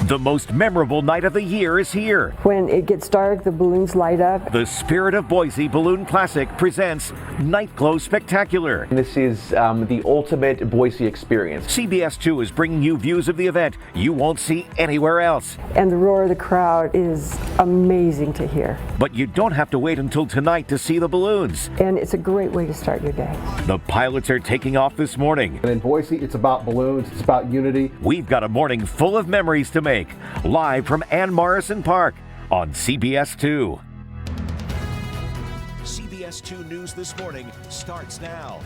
The most memorable night of the year is here. When it gets dark, the balloons light up. The Spirit of Boise Balloon Classic presents Night Glow Spectacular. This is the ultimate Boise experience. CBS 2 is bringing you views of the event you won't see anywhere else. And the roar of the crowd is amazing to hear. But you don't have to wait until tonight to see the balloons. And it's a great way to start your day. The pilots are taking off this morning. And in Boise, it's about balloons, it's about unity. We've got a morning full of memories to make. Live from Ann Morrison Park on CBS 2. CBS 2 News This Morning starts now.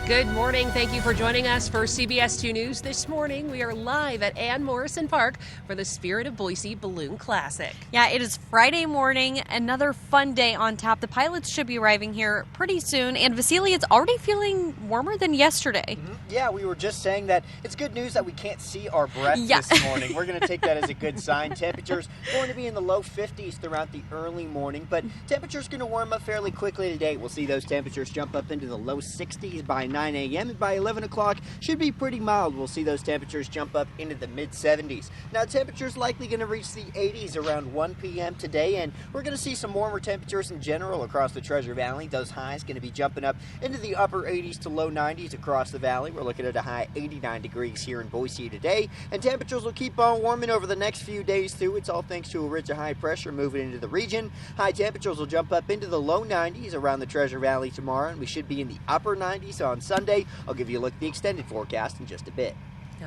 Good morning. Thank you for joining us for CBS 2 News This Morning. We are live at Ann Morrison Park for the Spirit of Boise Balloon Classic. Yeah, it is Friday morning, another fun day on tap. The pilots should be arriving here pretty soon, and Vasily, it's already feeling warmer than yesterday. Yeah, we were just saying that it's good news that we can't see our breath this morning. We're going to take that as a good sign. Temperatures going to be in the low 50s throughout the early morning, but temperatures going to warm up fairly quickly today. We'll see those temperatures jump up into the low 60s by 9 a.m. and by 11 o'clock should be pretty mild. We'll see those temperatures jump up into the mid 70s. Now temperatures likely going to reach the 80s around 1 p.m. today, and we're going to see some warmer temperatures in general across the Treasure Valley. Those highs going to be jumping up into the upper 80s to low 90s across the valley. We're looking at a high 89 degrees here in Boise today, and temperatures will keep on warming over the next few days through. It's all thanks to a ridge of high pressure moving into the region. High temperatures will jump up into the low 90s around the Treasure Valley tomorrow, and we should be in the upper 90s on Sunday. I'll give you a look at the extended forecast in just a bit.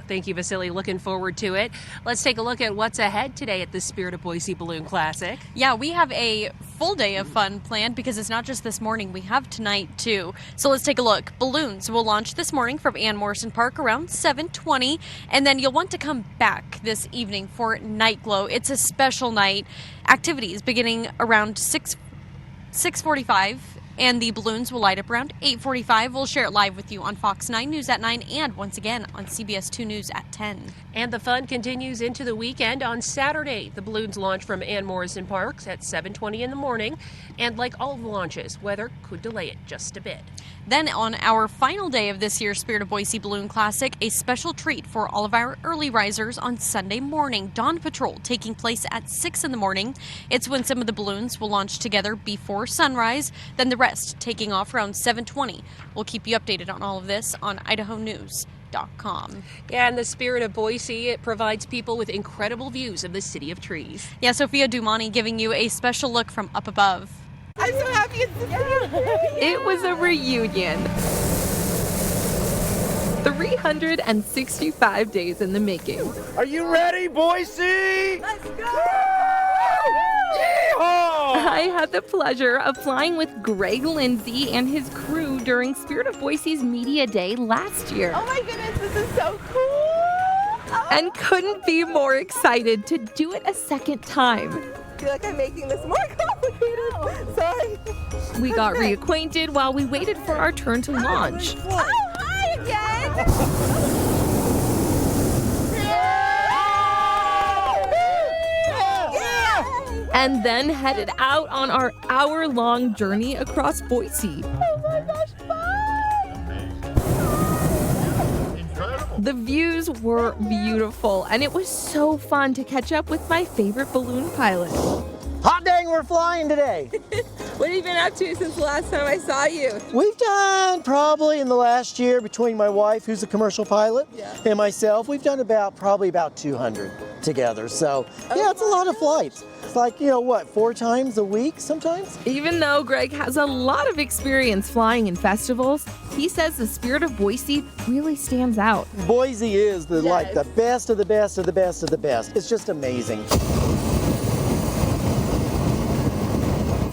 Thank you, Vasily. Looking forward to it. Let's take a look at what's ahead today at the Spirit of Boise Balloon Classic. Yeah, we have a full day of fun planned because it's not just this morning. We have tonight, too. So let's take a look. Balloons will launch this morning from Ann Morrison Park around 7:20, and then you'll want to come back this evening for Night Glow. It's a special night. Activities beginning around 6:45. And the balloons will light up around 8:45. We'll share it live with you on Fox 9 News at 9 and once again on CBS 2 News at 10. And the fun continues into the weekend. On Saturday, the balloons launch from Ann Morrison Park at 7:20 in the morning. And like all the launches, weather could delay it just a bit. Then on our final day of this year's Spirit of Boise Balloon Classic, a special treat for all of our early risers on Sunday morning. Dawn Patrol taking place at 6 in the morning. It's when some of the balloons will launch together before sunrise, then the rest taking off around 7:20. We'll keep you updated on all of this on idahonews.com. Yeah, and the Spirit of Boise, it provides people with incredible views of the City of Trees. Yeah, Sophia Dumani giving you a special look from up above. I'm so happy it's the City of Trees. It was a reunion. 365 days in the making. Are you ready, Boise? Let's go! I had the pleasure of flying with Greg Lindsay and his crew during Spirit of Boise's Media Day last year. Oh my goodness, this is so cool! Oh. And couldn't be more excited to do it a second time. I feel like I'm making this more complicated. Sorry. We got reacquainted while we waited for our turn to launch. Oh, hi again! And then headed out on our hour-long journey across Boise. Oh my gosh, fun! The views were beautiful, and it was so fun to catch up with my favorite balloon pilot. Hot dang, we're flying today. What have you been up to since the last time I saw you? We've done probably in the last year between my wife, who's a commercial pilot, and myself, we've done probably about 200 together. So yeah, it's a lot of flights. It's like, 4 times a week sometimes? Even though Greg has a lot of experience flying in festivals, he says the Spirit of Boise really stands out. Boise is the best of the best of the best of the best. It's just amazing.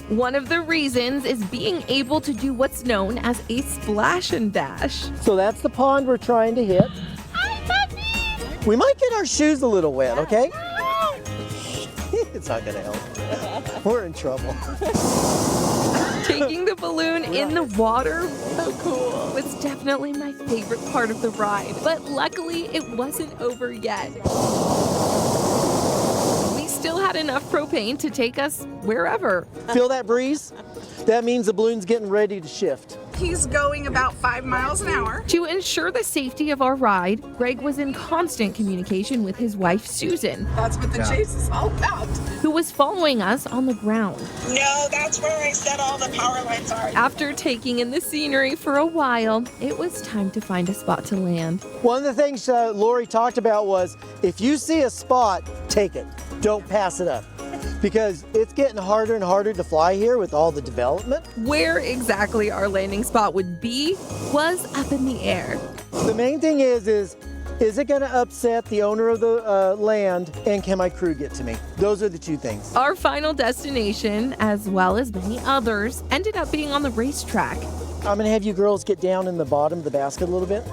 One of the reasons is being able to do what's known as a splash and dash. So that's the pond we're trying to hit. Hi, puppy! We might get our shoes a little wet, okay? It's not gonna help. We're in trouble. Taking the balloon in the water, so cool, was definitely my favorite part of the ride. But luckily, it wasn't over yet. We still had enough propane to take us wherever. Feel that breeze? That means the balloon's getting ready to shift. He's going about 5 miles an hour. To ensure the safety of our ride, Greg was in constant communication with his wife, Susan. That's what the chase is all about. Who was following us on the ground. No, that's where I said all the power lines are. After taking in the scenery for a while, it was time to find a spot to land. One of the things Lori talked about was if you see a spot, take it. Don't pass it up. Because it's getting harder and harder to fly here with all the development. Where exactly our landing spot would be was up in the air. The main thing is it going to upset the owner of the land, and can my crew get to me? Those are the two things. Our final destination, as well as many others, ended up being on the racetrack. I'm going to have you girls get down in the bottom of the basket a little bit.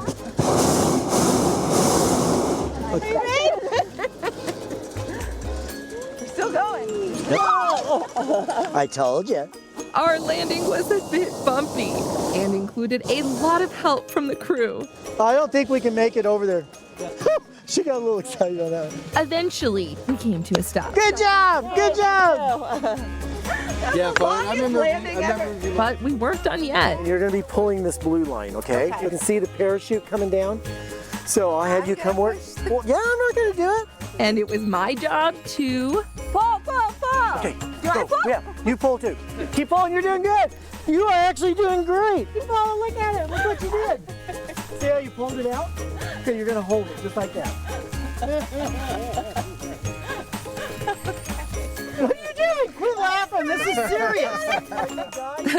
Okay. We're still going. I told you. Our landing was a bit bumpy and included a lot of help from the crew. I don't think we can make it over there. She got a little excited on that one. Eventually, we came to a stop. Good job! Good job! Yeah, but I remember. But we weren't done yet. You're going to be pulling this blue line, okay? You can see the parachute coming down. So I'll have you come work. Well, yeah, I'm not going to do it. And it was my job to Pull. Okay, go. Yeah, you pull too. Keep pulling, you're doing good. You are actually doing great. Keep pulling, look at it. Look what you did. See how you pulled it out? Okay, you're going to hold it just like that. What are you doing? Quit laughing. This is serious.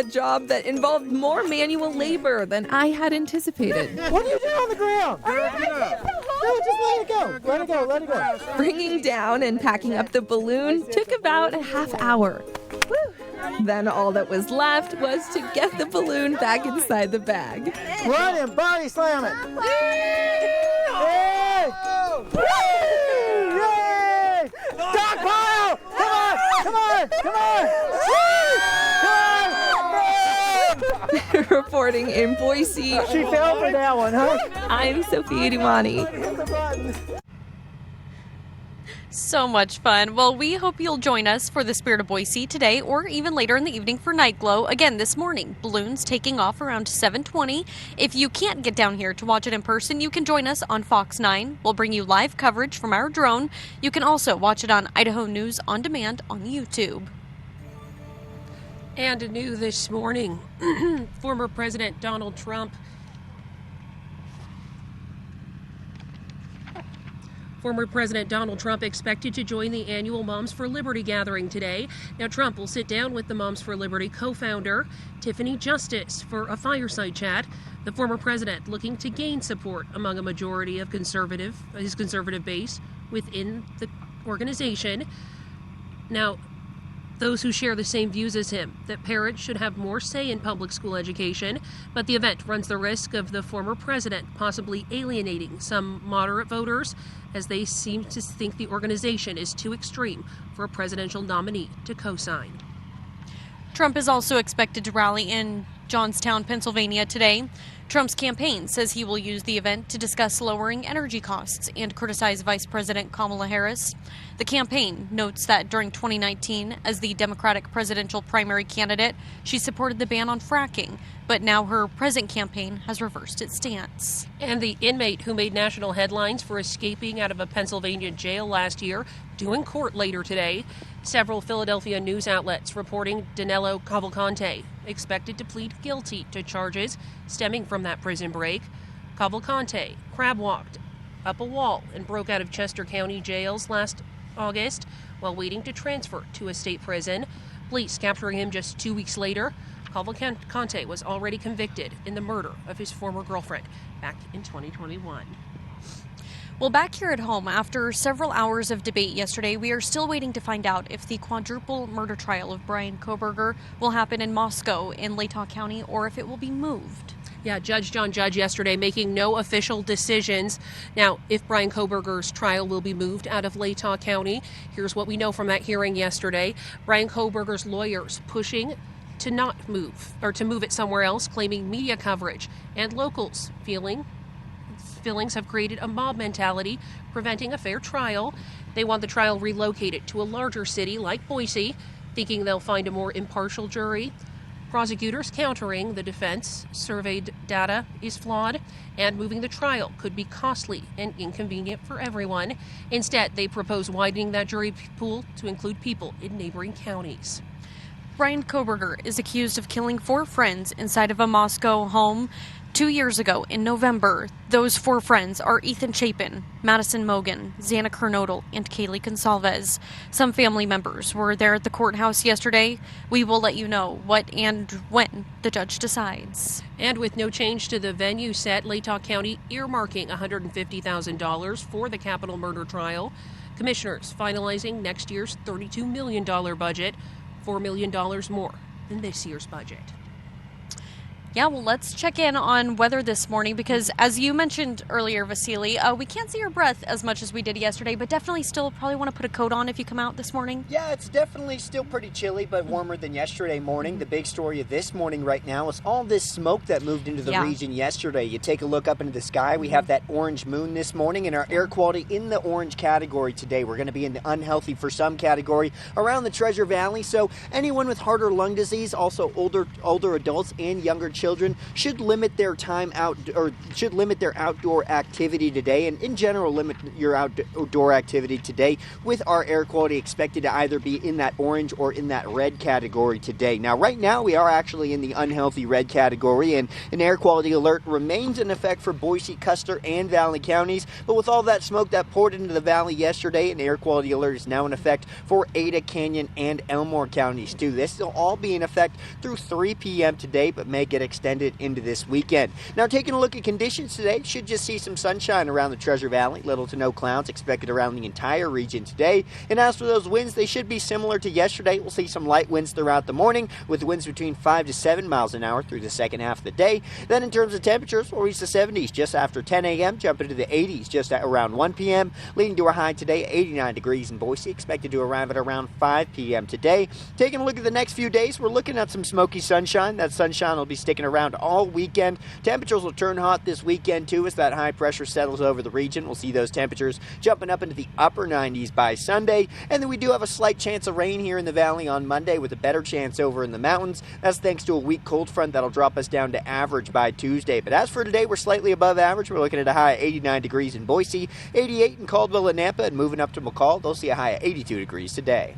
a job that involved more manual labor than I had anticipated. What are you doing on the ground? No, just let it go. Let it go. Let it go. Bringing down and packing up the balloon took about a half hour. Then all that was left was to get the balloon back inside the bag. Run and body slam it. Yay! Yay! Stockpile! Come on! Reporting in Boise. She fell for that one, huh? I'm Sophia Dumani. Hit the button. So much fun. Well, we hope you'll join us for the Spirit of Boise today or even later in the evening for Night Glow. Again, this morning, balloons taking off around 7:20. If you can't get down here to watch it in person, you can join us on Fox 9. We'll bring you live coverage from our drone. You can also watch it on Idaho News On Demand on YouTube. And new this morning, former President Donald Trump expected to join the annual Moms for Liberty gathering today. Now, Trump will sit down with the Moms for Liberty co-founder, Tiffany Justice, for a fireside chat. The former president looking to gain support among a majority of his conservative base within the organization. Now, those who share the same views as him, that parents should have more say in public school education, but the event runs the risk of the former president possibly alienating some moderate voters, as they seem to think the organization is too extreme for a presidential nominee to co-sign. Trump is also expected to rally in Johnstown, Pennsylvania today. Trump's campaign says he will use the event to discuss lowering energy costs and criticize Vice President Kamala Harris. The campaign notes that during 2019, as the Democratic presidential primary candidate, she supported the ban on fracking, but now her present campaign has reversed its stance. And the inmate who made national headlines for escaping out of a Pennsylvania jail last year due in court later today. Several Philadelphia news outlets reporting Danilo Cavalcante expected to plead guilty to charges stemming from that prison break. Cavalcante crab-walked up a wall and broke out of Chester County jails last August while waiting to transfer to a state prison. Police capturing him just 2 weeks later. Cavalcante was already convicted in the murder of his former girlfriend back in 2021. Well, back here at home, after several hours of debate yesterday, we are still waiting to find out if the quadruple murder trial of Bryan Kohberger will happen in Moscow in Latah County or if it will be moved. Yeah, Judge John Judge yesterday making no official decisions. Now, if Bryan Kohberger's trial will be moved out of Latah County, here's what we know from that hearing yesterday. Bryan Kohberger's lawyers pushing to not move, or to move it somewhere else, claiming media coverage and locals feelings have created a mob mentality, preventing a fair trial. They want the trial relocated to a larger city like Boise, thinking they'll find a more impartial jury. Prosecutors countering the defense. Surveyed data is flawed, and moving the trial could be costly and inconvenient for everyone. Instead, they propose widening that jury pool to include people in neighboring counties. Brian Koberger is accused of killing 4 friends inside of a Moscow home 2 years ago in November. Those 4 friends are Ethan Chapin, Madison Mogan, Xana Kernodle, and Kaylee Gonsalves. Some family members were there at the courthouse yesterday. We will let you know what and when the judge decides. And with no change to the venue set, Latah County earmarking $150,000 for the capital murder trial. Commissioners finalizing next year's $32 million budget, $4 million more than this year's budget. Yeah, well, let's check in on weather this morning because, as you mentioned earlier, Vasily, we can't see your breath as much as we did yesterday, but definitely still probably want to put a coat on if you come out this morning. Yeah, it's definitely still pretty chilly, but warmer than yesterday morning. The big story of this morning right now is all this smoke that moved into the region yesterday. You take a look up into the sky, we have that orange moon this morning, and our air quality in the orange category today. We're going to be in the unhealthy for some category around the Treasure Valley, so anyone with heart or lung disease, also older adults and younger children should limit their time out, or should limit their outdoor activity today, and in general limit your outdoor activity today, with our air quality expected to either be in that orange or in that red category today. Now right now we are actually in the unhealthy red category, and an air quality alert remains in effect for Boise, Custer, and Valley counties, but with all that smoke that poured into the valley yesterday, an air quality alert is now in effect for Ada, Canyon, and Elmore counties too. This will all be in effect through 3 p.m. today, but may get extended into this weekend. Now taking a look at conditions today, should just see some sunshine around the Treasure Valley, little to no clouds expected around the entire region today. And as for those winds, they should be similar to yesterday. We'll see some light winds throughout the morning, with winds between 5 to 7 miles an hour through the second half of the day. Then in terms of temperatures, we'll reach the 70s just after 10 a.m., jump into the 80s just at around 1 p.m., leading to a high today 89 degrees in Boise, expected to arrive at around 5 p.m. today. Taking a look at the next few days, we're looking at some smoky sunshine. That sunshine will be sticking around all weekend. Temperatures will turn hot this weekend too as that high pressure settles over the region. We'll see those temperatures jumping up into the upper 90s by Sunday. And then we do have a slight chance of rain here in the valley on Monday, with a better chance over in the mountains. That's thanks to a weak cold front that'll drop us down to average by Tuesday. But as for today, we're slightly above average. We're looking at a high of 89 degrees in Boise, 88 in Caldwell and Nampa, and moving up to McCall, they'll see a high of 82 degrees today.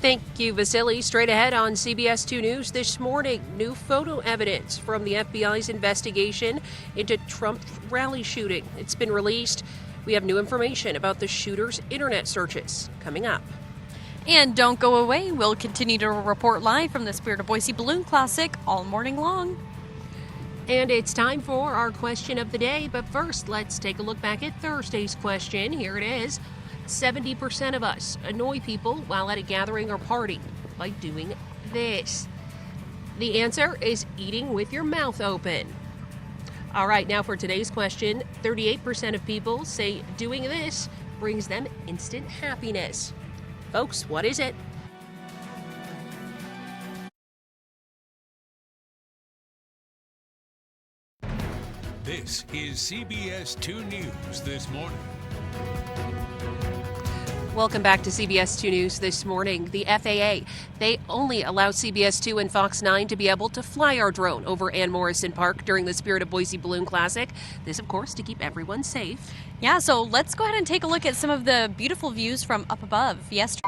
Thank you, Vasily. Straight ahead on CBS 2 News this morning, new photo evidence from the FBI's investigation into Trump rally shooting. It's been released. We have new information about the shooter's internet searches coming up. And don't go away. We'll continue to report live from the Spirit of Boise Balloon Classic all morning long. And it's time for our question of the day. But first, let's take a look back at Thursday's question. Here it is. 70% of us annoy people while at a gathering or party by doing this. The answer is eating with your mouth open. All right, now for today's question, 38% of people say doing this brings them instant happiness. Folks, what is it? This is CBS 2 News this morning. Welcome back to CBS 2 News this morning. The FAA, they only allow CBS 2 and Fox 9 to be able to fly our drone over Ann Morrison Park during the Spirit of Boise Balloon Classic. This, of course, to keep everyone safe. Yeah, so let's go ahead and take a look at some of the beautiful views from up above yesterday.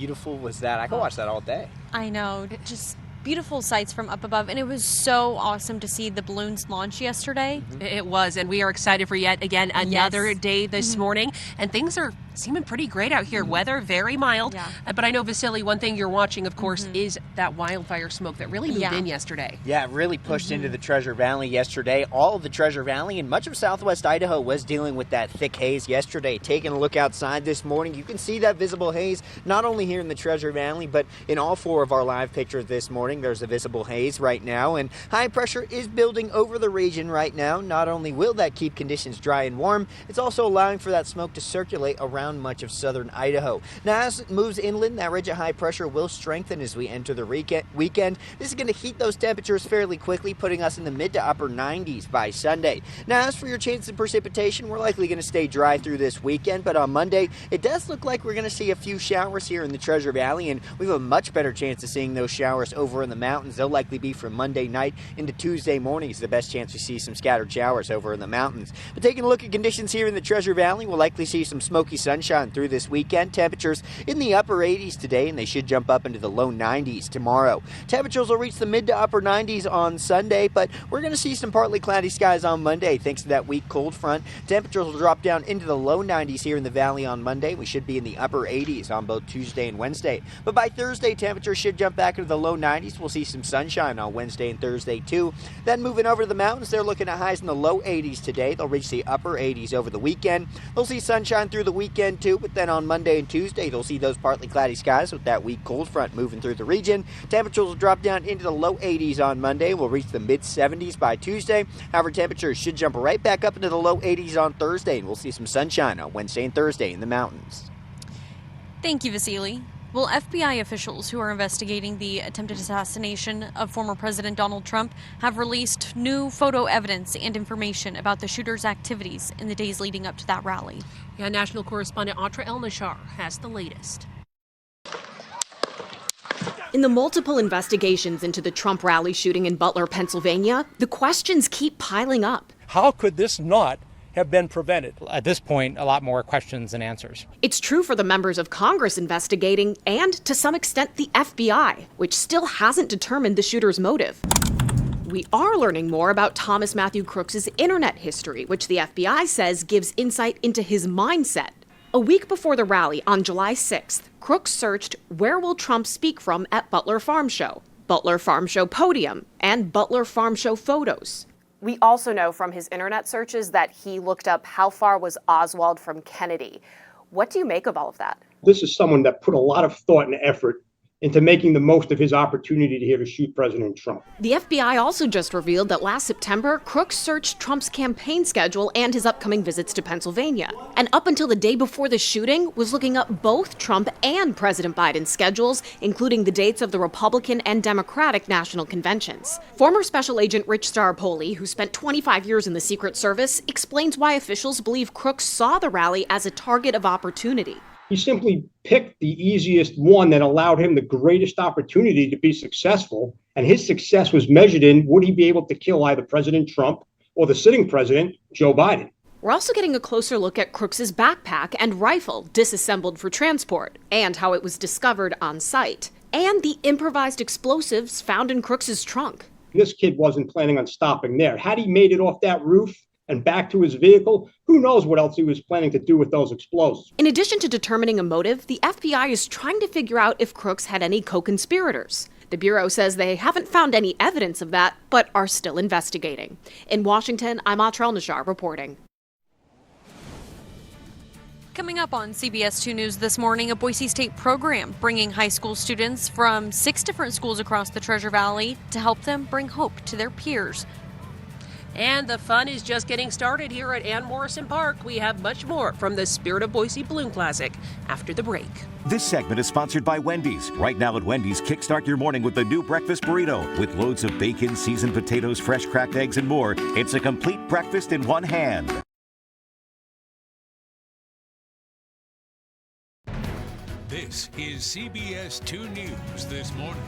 beautiful was that? I could watch that all day. I know, just beautiful sights from up above, and it was so awesome to see the balloons launch yesterday. It was, and we are excited for yet again another day this morning, and things are seeming pretty great out here. Weather very mild, but I know, Vasily, one thing you're watching, of course, is that wildfire smoke that really moved in yesterday. Yeah, it really pushed into the Treasure Valley yesterday. All of the Treasure Valley and much of southwest Idaho was dealing with that thick haze yesterday. Taking a look outside this morning, you can see that visible haze not only here in the Treasure Valley, but in all 4 of our live pictures this morning. There's a visible haze right now, and high pressure is building over the region right now. Not only will that keep conditions dry and warm, it's also allowing for that smoke to circulate around much of southern Idaho. Now, as it moves inland, that ridge of high pressure will strengthen as we enter the weekend. This is going to heat those temperatures fairly quickly, putting us in the mid to upper 90s by Sunday. Now, as for your chances of precipitation, we're likely going to stay dry through this weekend, but on Monday, it does look like we're going to see a few showers here in the Treasure Valley, and we have a much better chance of seeing those showers over in the mountains. They'll likely be from Monday night into Tuesday morning is the best chance we see some scattered showers over in the mountains. But taking a look at conditions here in the Treasure Valley, we'll likely see some smoky sunshine through this weekend. Temperatures in the upper 80s today, and they should jump up into the low 90s tomorrow. Temperatures will reach the mid to upper 90s on Sunday, but we're going to see some partly cloudy skies on Monday thanks to that weak cold front. Temperatures will drop down into the low 90s here in the valley on Monday. We should be in the upper 80s on both Tuesday and Wednesday. But by Thursday, temperatures should jump back into the low 90s. We'll see some sunshine on Wednesday and Thursday too. Then moving over to the mountains, they're looking at highs in the low 80s today. They'll reach the upper 80s over the weekend. They'll see sunshine through the weekend too, but then on Monday and Tuesday, they'll see those partly cloudy skies with that weak cold front moving through the region. Temperatures will drop down into the low 80s on Monday. We'll reach the mid 70s by Tuesday. However, temperatures should jump right back up into the low 80s on Thursday, and we'll see some sunshine on Wednesday and Thursday in the mountains. Thank you, Vasily. Well, FBI officials who are investigating the attempted assassination of former President Donald Trump have released new photo evidence and information about the shooter's activities in the days leading up to that rally. Yeah, national correspondent Atra El-Nashar has the latest. In the multiple investigations into the Trump rally shooting in Butler, Pennsylvania, the questions keep piling up. How could this not have been prevented? At this point, a lot more questions than answers. It's true for the members of Congress investigating and, to some extent, the FBI, which still hasn't determined the shooter's motive. We are learning more about Thomas Matthew Crooks' internet history, which the FBI says gives insight into his mindset. A week before the rally on July 6th, Crooks searched "Where will Trump speak from?" at Butler Farm Show, Butler Farm Show podium, and Butler Farm Show photos. We also know from his internet searches that he looked up how far was Oswald from Kennedy. What do you make of all of that? This is someone that put a lot of thought and effort into making the most of his opportunity to here to shoot President Trump. The FBI also just revealed that last September, Crooks searched Trump's campaign schedule and his upcoming visits to Pennsylvania. And up until the day before the shooting, was looking up both Trump and President Biden's schedules, including the dates of the Republican and Democratic national conventions. Former Special Agent Rich Staropoli, who spent 25 years in the Secret Service, explains why officials believe Crooks saw the rally as a target of opportunity. He simply picked the easiest one that allowed him the greatest opportunity to be successful. And his success was measured in, would he be able to kill either President Trump or the sitting president, Joe Biden? We're also getting a closer look at Crooks' backpack and rifle disassembled for transport, and how it was discovered on site, and the improvised explosives found in Crooks' trunk. This kid wasn't planning on stopping there. Had he made it off that roof and back to his vehicle, who knows what else he was planning to do with those explosives. In addition to determining a motive, the FBI is trying to figure out if Crooks had any co-conspirators. The Bureau says they haven't found any evidence of that, but are still investigating. In Washington, I'm Atra El-Nashar reporting. Coming up on CBS 2 News this morning, a Boise State program bringing high school students from 6 different schools across the Treasure Valley to help them bring hope to their peers. And the fun is just getting started here at Ann Morrison Park. We have much more from the Spirit of Boise Balloon Classic after the break. This segment is sponsored by Wendy's. Right now at Wendy's, kickstart your morning with the new breakfast burrito. With loads of bacon, seasoned potatoes, fresh cracked eggs, and more, it's a complete breakfast in one hand. This is CBS 2 News this morning.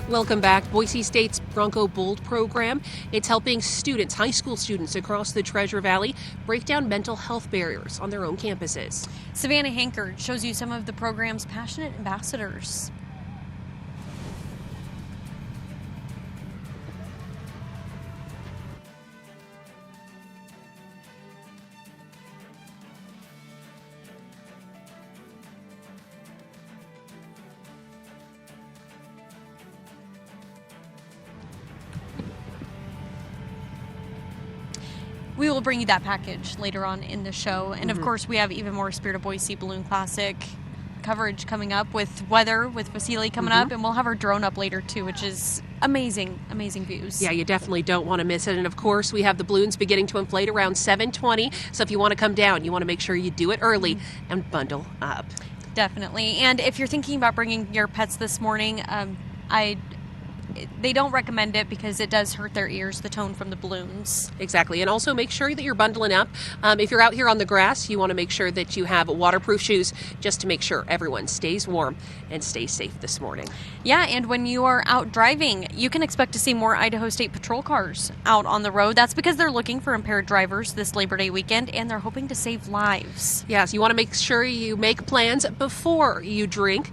Welcome back. Boise State's Bronco Bold program. It's helping students, high school students across the Treasure Valley, break down mental health barriers on their own campuses. Savannah Hankard shows you some of the program's passionate ambassadors. We will bring you that package later on in the show. And of course, we have even more Spirit of Boise Balloon Classic coverage coming up with weather, with Vasily coming up. And we'll have our drone up later too, which is amazing, amazing views. Yeah, you definitely don't want to miss it. And of course, we have the balloons beginning to inflate around 7:20. So if you want to come down, you want to make sure you do it early and bundle up. Definitely. And if you're thinking about bringing your pets this morning, they don't recommend it because it does hurt their ears, the tone from the balloons. Exactly. And also make sure that you're bundling up. If you're out here on the grass, you want to make sure that you have waterproof shoes just to make sure everyone stays warm and stays safe this morning. Yeah, and when you are out driving, you can expect to see more Idaho State Patrol cars out on the road. That's because they're looking for impaired drivers this Labor Day weekend, and they're hoping to save lives. Yes, you want to make sure you make plans before you drink.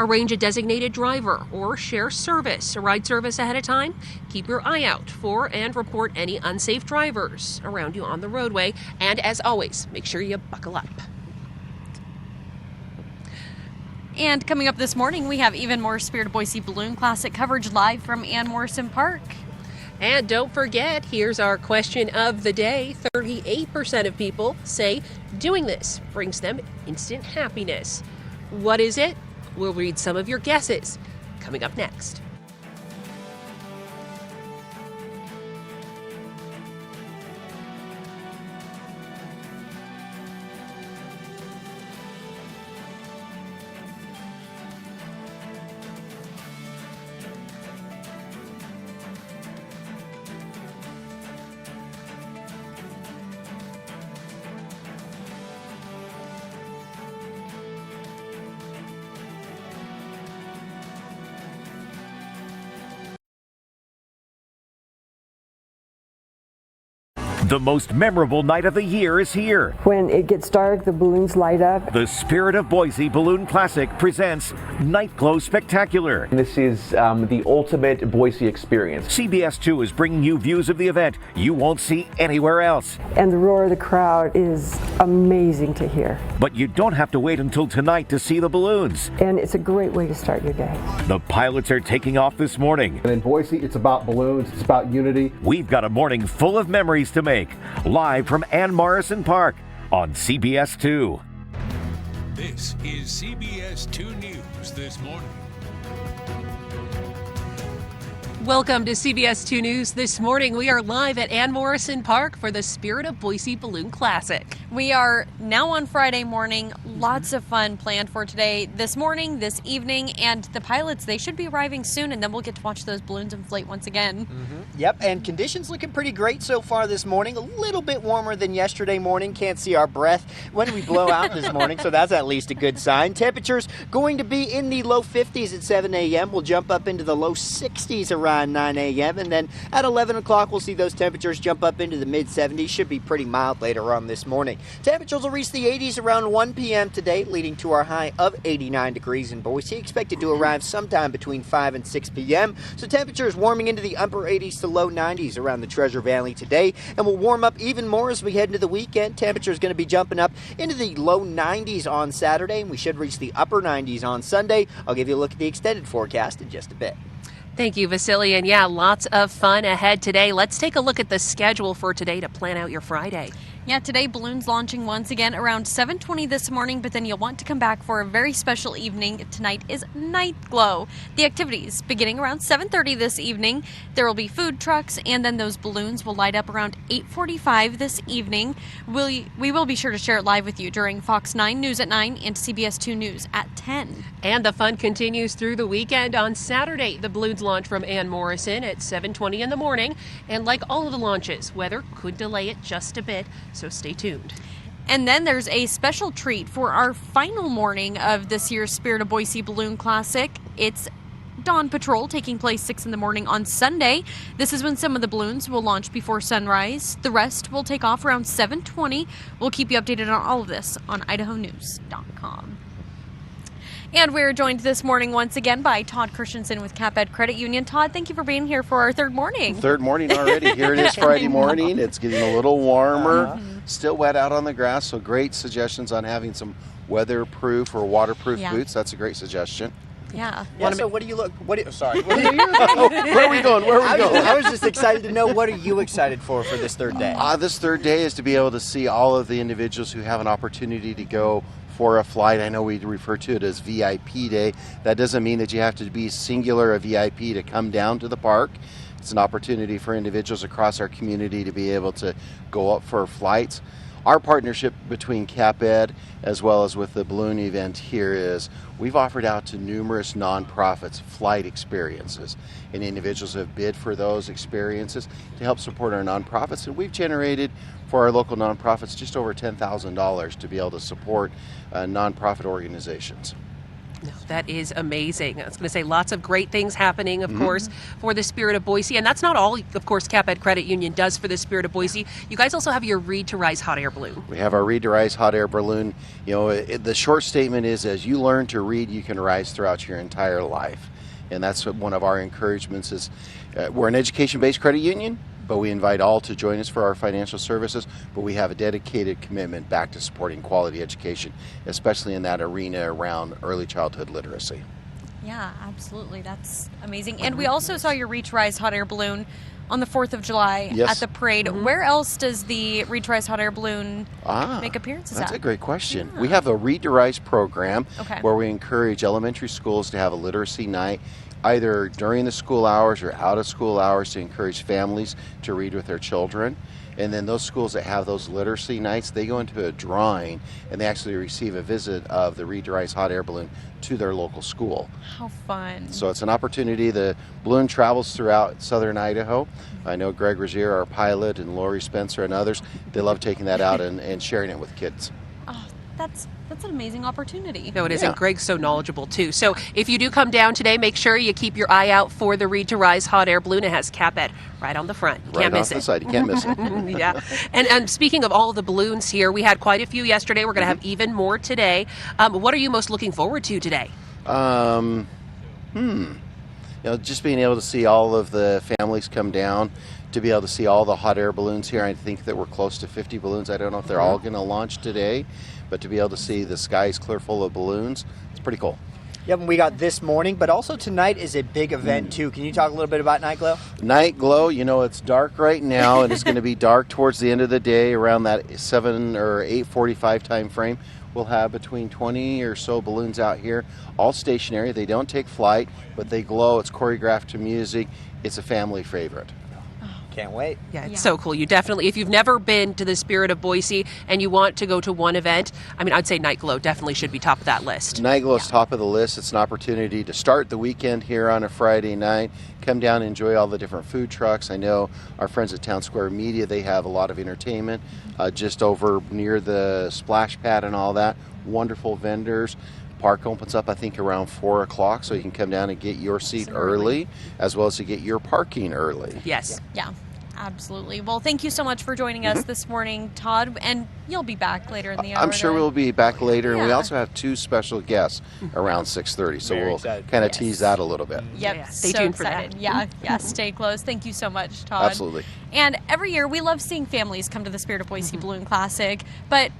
Arrange a designated driver or share service, a ride service ahead of time. Keep your eye out for and report any unsafe drivers around you on the roadway. And as always, make sure you buckle up. And coming up this morning, we have even more Spirit of Boise Balloon Classic coverage live from Ann Morrison Park. And don't forget, here's our question of the day. 38% of people say doing this brings them instant happiness. What is it? We'll read some of your guesses coming up next. The most memorable night of the year is here. When it gets dark, the balloons light up. The Spirit of Boise Balloon Classic presents Night Glow Spectacular. This is the ultimate Boise experience. CBS 2 is bringing you views of the event you won't see anywhere else. And the roar of the crowd is amazing to hear. But you don't have to wait until tonight to see the balloons. And it's a great way to start your day. The pilots are taking off this morning. And in Boise, it's about balloons, it's about unity. We've got a morning full of memories to make. Live from Ann Morrison Park on CBS 2. This is CBS 2 News this morning. Welcome to CBS 2 News this morning. We are live at Ann Morrison Park for the Spirit of Boise Balloon Classic. We are now on Friday morning. Lots of fun planned for today, this morning, this evening, and the pilots, they should be arriving soon, and then we'll get to watch those balloons inflate once again. Yep, and conditions looking pretty great so far this morning. A little bit warmer than yesterday morning. Can't see our breath when we blow out this morning, so that's at least a good sign. Temperatures going to be in the low 50s at 7 a.m. We'll jump up into the low 60s around 9 a.m. And then at 11 o'clock, we'll see those temperatures jump up into the mid-70s. Should be pretty mild later on this morning. Temperatures will reach the 80s around 1 p.m. today, leading to our high of 89 degrees in Boise. Expected to arrive sometime between 5 and 6 p.m. So temperatures warming into the upper 80s to low 90s around the Treasure Valley today. And will warm up even more as we head into the weekend. Temperatures going to be jumping up into the low 90s on Saturday, and we should reach the upper 90s on Sunday. I'll give you a look at the extended forecast in just a bit. Thank you, Vasily. And yeah, lots of fun ahead today. Let's take a look at the schedule for today to plan out your Friday. Yeah, today balloons launching once again around 7:20 this morning, but then you'll want to come back for a very special evening. Tonight is Night Glow. The activities beginning around 7:30 this evening. There will be food trucks, and then those balloons will light up around 8:45 this evening. We will be sure to share it live with you during Fox 9 News at 9 and CBS 2 News at 10. And the fun continues through the weekend. On Saturday, the balloons launch from Ann Morrison at 7:20 in the morning. And like all of the launches, weather could delay it just a bit, so stay tuned. And then there's a special treat for our final morning of this year's Spirit of Boise Balloon Classic. It's Dawn Patrol taking place 6 in the morning on Sunday. This is when some of the balloons will launch before sunrise. The rest will take off around 7:20. We'll keep you updated on all of this on idahonews.com. And we're joined this morning once again by Todd Christensen with CapEd Credit Union. Todd, thank you for being here for our third morning. Third morning already. Here it is Friday morning. It's getting a little warmer. Still wet out on the grass, so great suggestions on having some weatherproof or waterproof boots. That's a great suggestion. Yeah. So what do you look? Sorry. Where are we going? I was just excited to know, what are you excited for this third day? This third day is to be able to see all of the individuals who have an opportunity to go for a flight. I know we refer to it as VIP Day. That doesn't mean that you have to be singular a VIP to come down to the park. It's an opportunity for individuals across our community to be able to go up for flights. Our partnership between CapEd as well as with the balloon event here is we've offered out to numerous nonprofits flight experiences, and individuals have bid for those experiences to help support our nonprofits, and we've generated for our local nonprofits just over $10,000 to be able to support nonprofit organizations. That is amazing. I was going to say lots of great things happening, of course, for the Spirit of Boise. And that's not all, of course, CapEd Credit Union does for the Spirit of Boise. You guys also have your Read to Rise hot air balloon. We have our Read to Rise hot air balloon. You know, the short statement is, as you learn to read, you can rise throughout your entire life. And that's what one of our encouragements is. We're an education-based credit union, but we invite all to join us for our financial services, but we have a dedicated commitment back to supporting quality education, especially in that arena around early childhood literacy. Yeah, absolutely. That's amazing. And we also saw your Reach Rise hot air balloon on the 4th of July at the parade. Where else does the Read to Rise hot air balloon make appearances That's at? a great question. We have a Read to Rise program where we encourage elementary schools to have a literacy night, either during the school hours or out of school hours, to encourage families to read with their children. And then those schools that have those literacy nights, they go into a drawing and they actually receive a visit of the Read to Rise hot air balloon to their local school. How fun. So it's an opportunity. The balloon travels throughout southern Idaho. I know Greg Rozier, our pilot, and Lori Spencer and others, they love taking that out and sharing it with kids. Oh, that's an amazing opportunity. No, it is, and Greg's so knowledgeable too. So if you do come down today, make sure you keep your eye out for the Read to Rise hot air balloon. It has CapEd right on the front. You can't miss it. Right off the side, you can't miss it. Yeah. And speaking of all the balloons here, we had quite a few yesterday. We're going to have even more today. What are you most looking forward to today? You know, just being able to see all of the families come down, to be able to see all the hot air balloons here. I think that we're close to 50 balloons. I don't know if they're all going to launch today, but to be able to see the skies clear full of balloons, it's pretty cool. Yep, and we got this morning, but also tonight is a big event too. Can you talk a little bit about Night Glow? Night Glow, you know, it's dark right now, and it's going to be dark towards the end of the day, around that 7 or 8:45 time frame. We'll have between 20 or so balloons out here, all stationary. They don't take flight, but they glow. It's choreographed to music. It's a family favorite. Can't wait. Yeah, it's so cool. You definitely, if you've never been to the Spirit of Boise and you want to go to one event, I mean, I'd say Night Glow definitely should be top of that list. Night Glow is top of the list. It's an opportunity to start the weekend here on a Friday night. Come down and enjoy all the different food trucks. I know our friends at Town Square Media, they have a lot of entertainment just over near the splash pad and all that. Wonderful vendors. Park opens up, I think, around 4 o'clock, so you can come down and get your seat early, as well as to get your parking early. Yes. Yeah, absolutely. Well, thank you so much for joining us this morning, Todd, and you'll be back later in the hour. I'm sure we'll be back later, and we also have 2 special guests around 6:30, so we'll kind of tease that a little bit. Yep, stay so tuned for excited. that. Yeah, stay close. Thank you so much, Todd. Absolutely. And every year, we love seeing families come to the Spirit of Boise Balloon Classic, but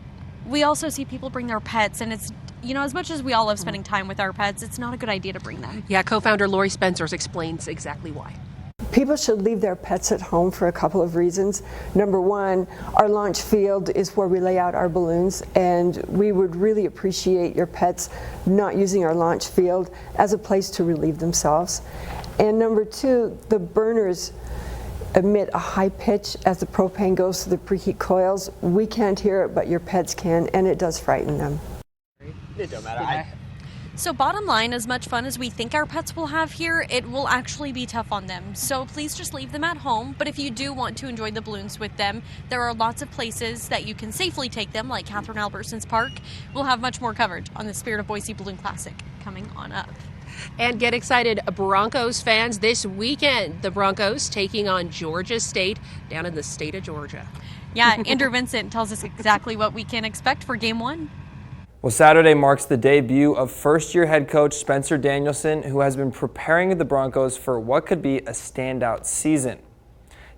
we also see people bring their pets, and it's, you know, as much as we all love spending time with our pets, it's not a good idea to bring them. Yeah, co-founder Lori Spencer explains exactly why. People should leave their pets at home for a couple of reasons. Number one, our launch field is where we lay out our balloons, and we would really appreciate your pets not using our launch field as a place to relieve themselves. And number two, the burners emit a high pitch as the propane goes through the preheat coils. We can't hear it, but your pets can, and it does frighten them. It don't matter. So bottom line, as much fun as we think our pets will have here, it will actually be tough on them. So please just leave them at home. But if you do want to enjoy the balloons with them, there are lots of places that you can safely take them, like Catherine Albertson's Park. We'll have much more coverage on the Spirit of Boise Balloon Classic coming on up. And get excited, Broncos fans, this weekend. The Broncos taking on Georgia State down in the state of Georgia. Yeah, Andrew Vincent tells us exactly what we can expect for Game 1. Well, Saturday marks the debut of first-year head coach Spencer Danielson, who has been preparing the Broncos for what could be a standout season.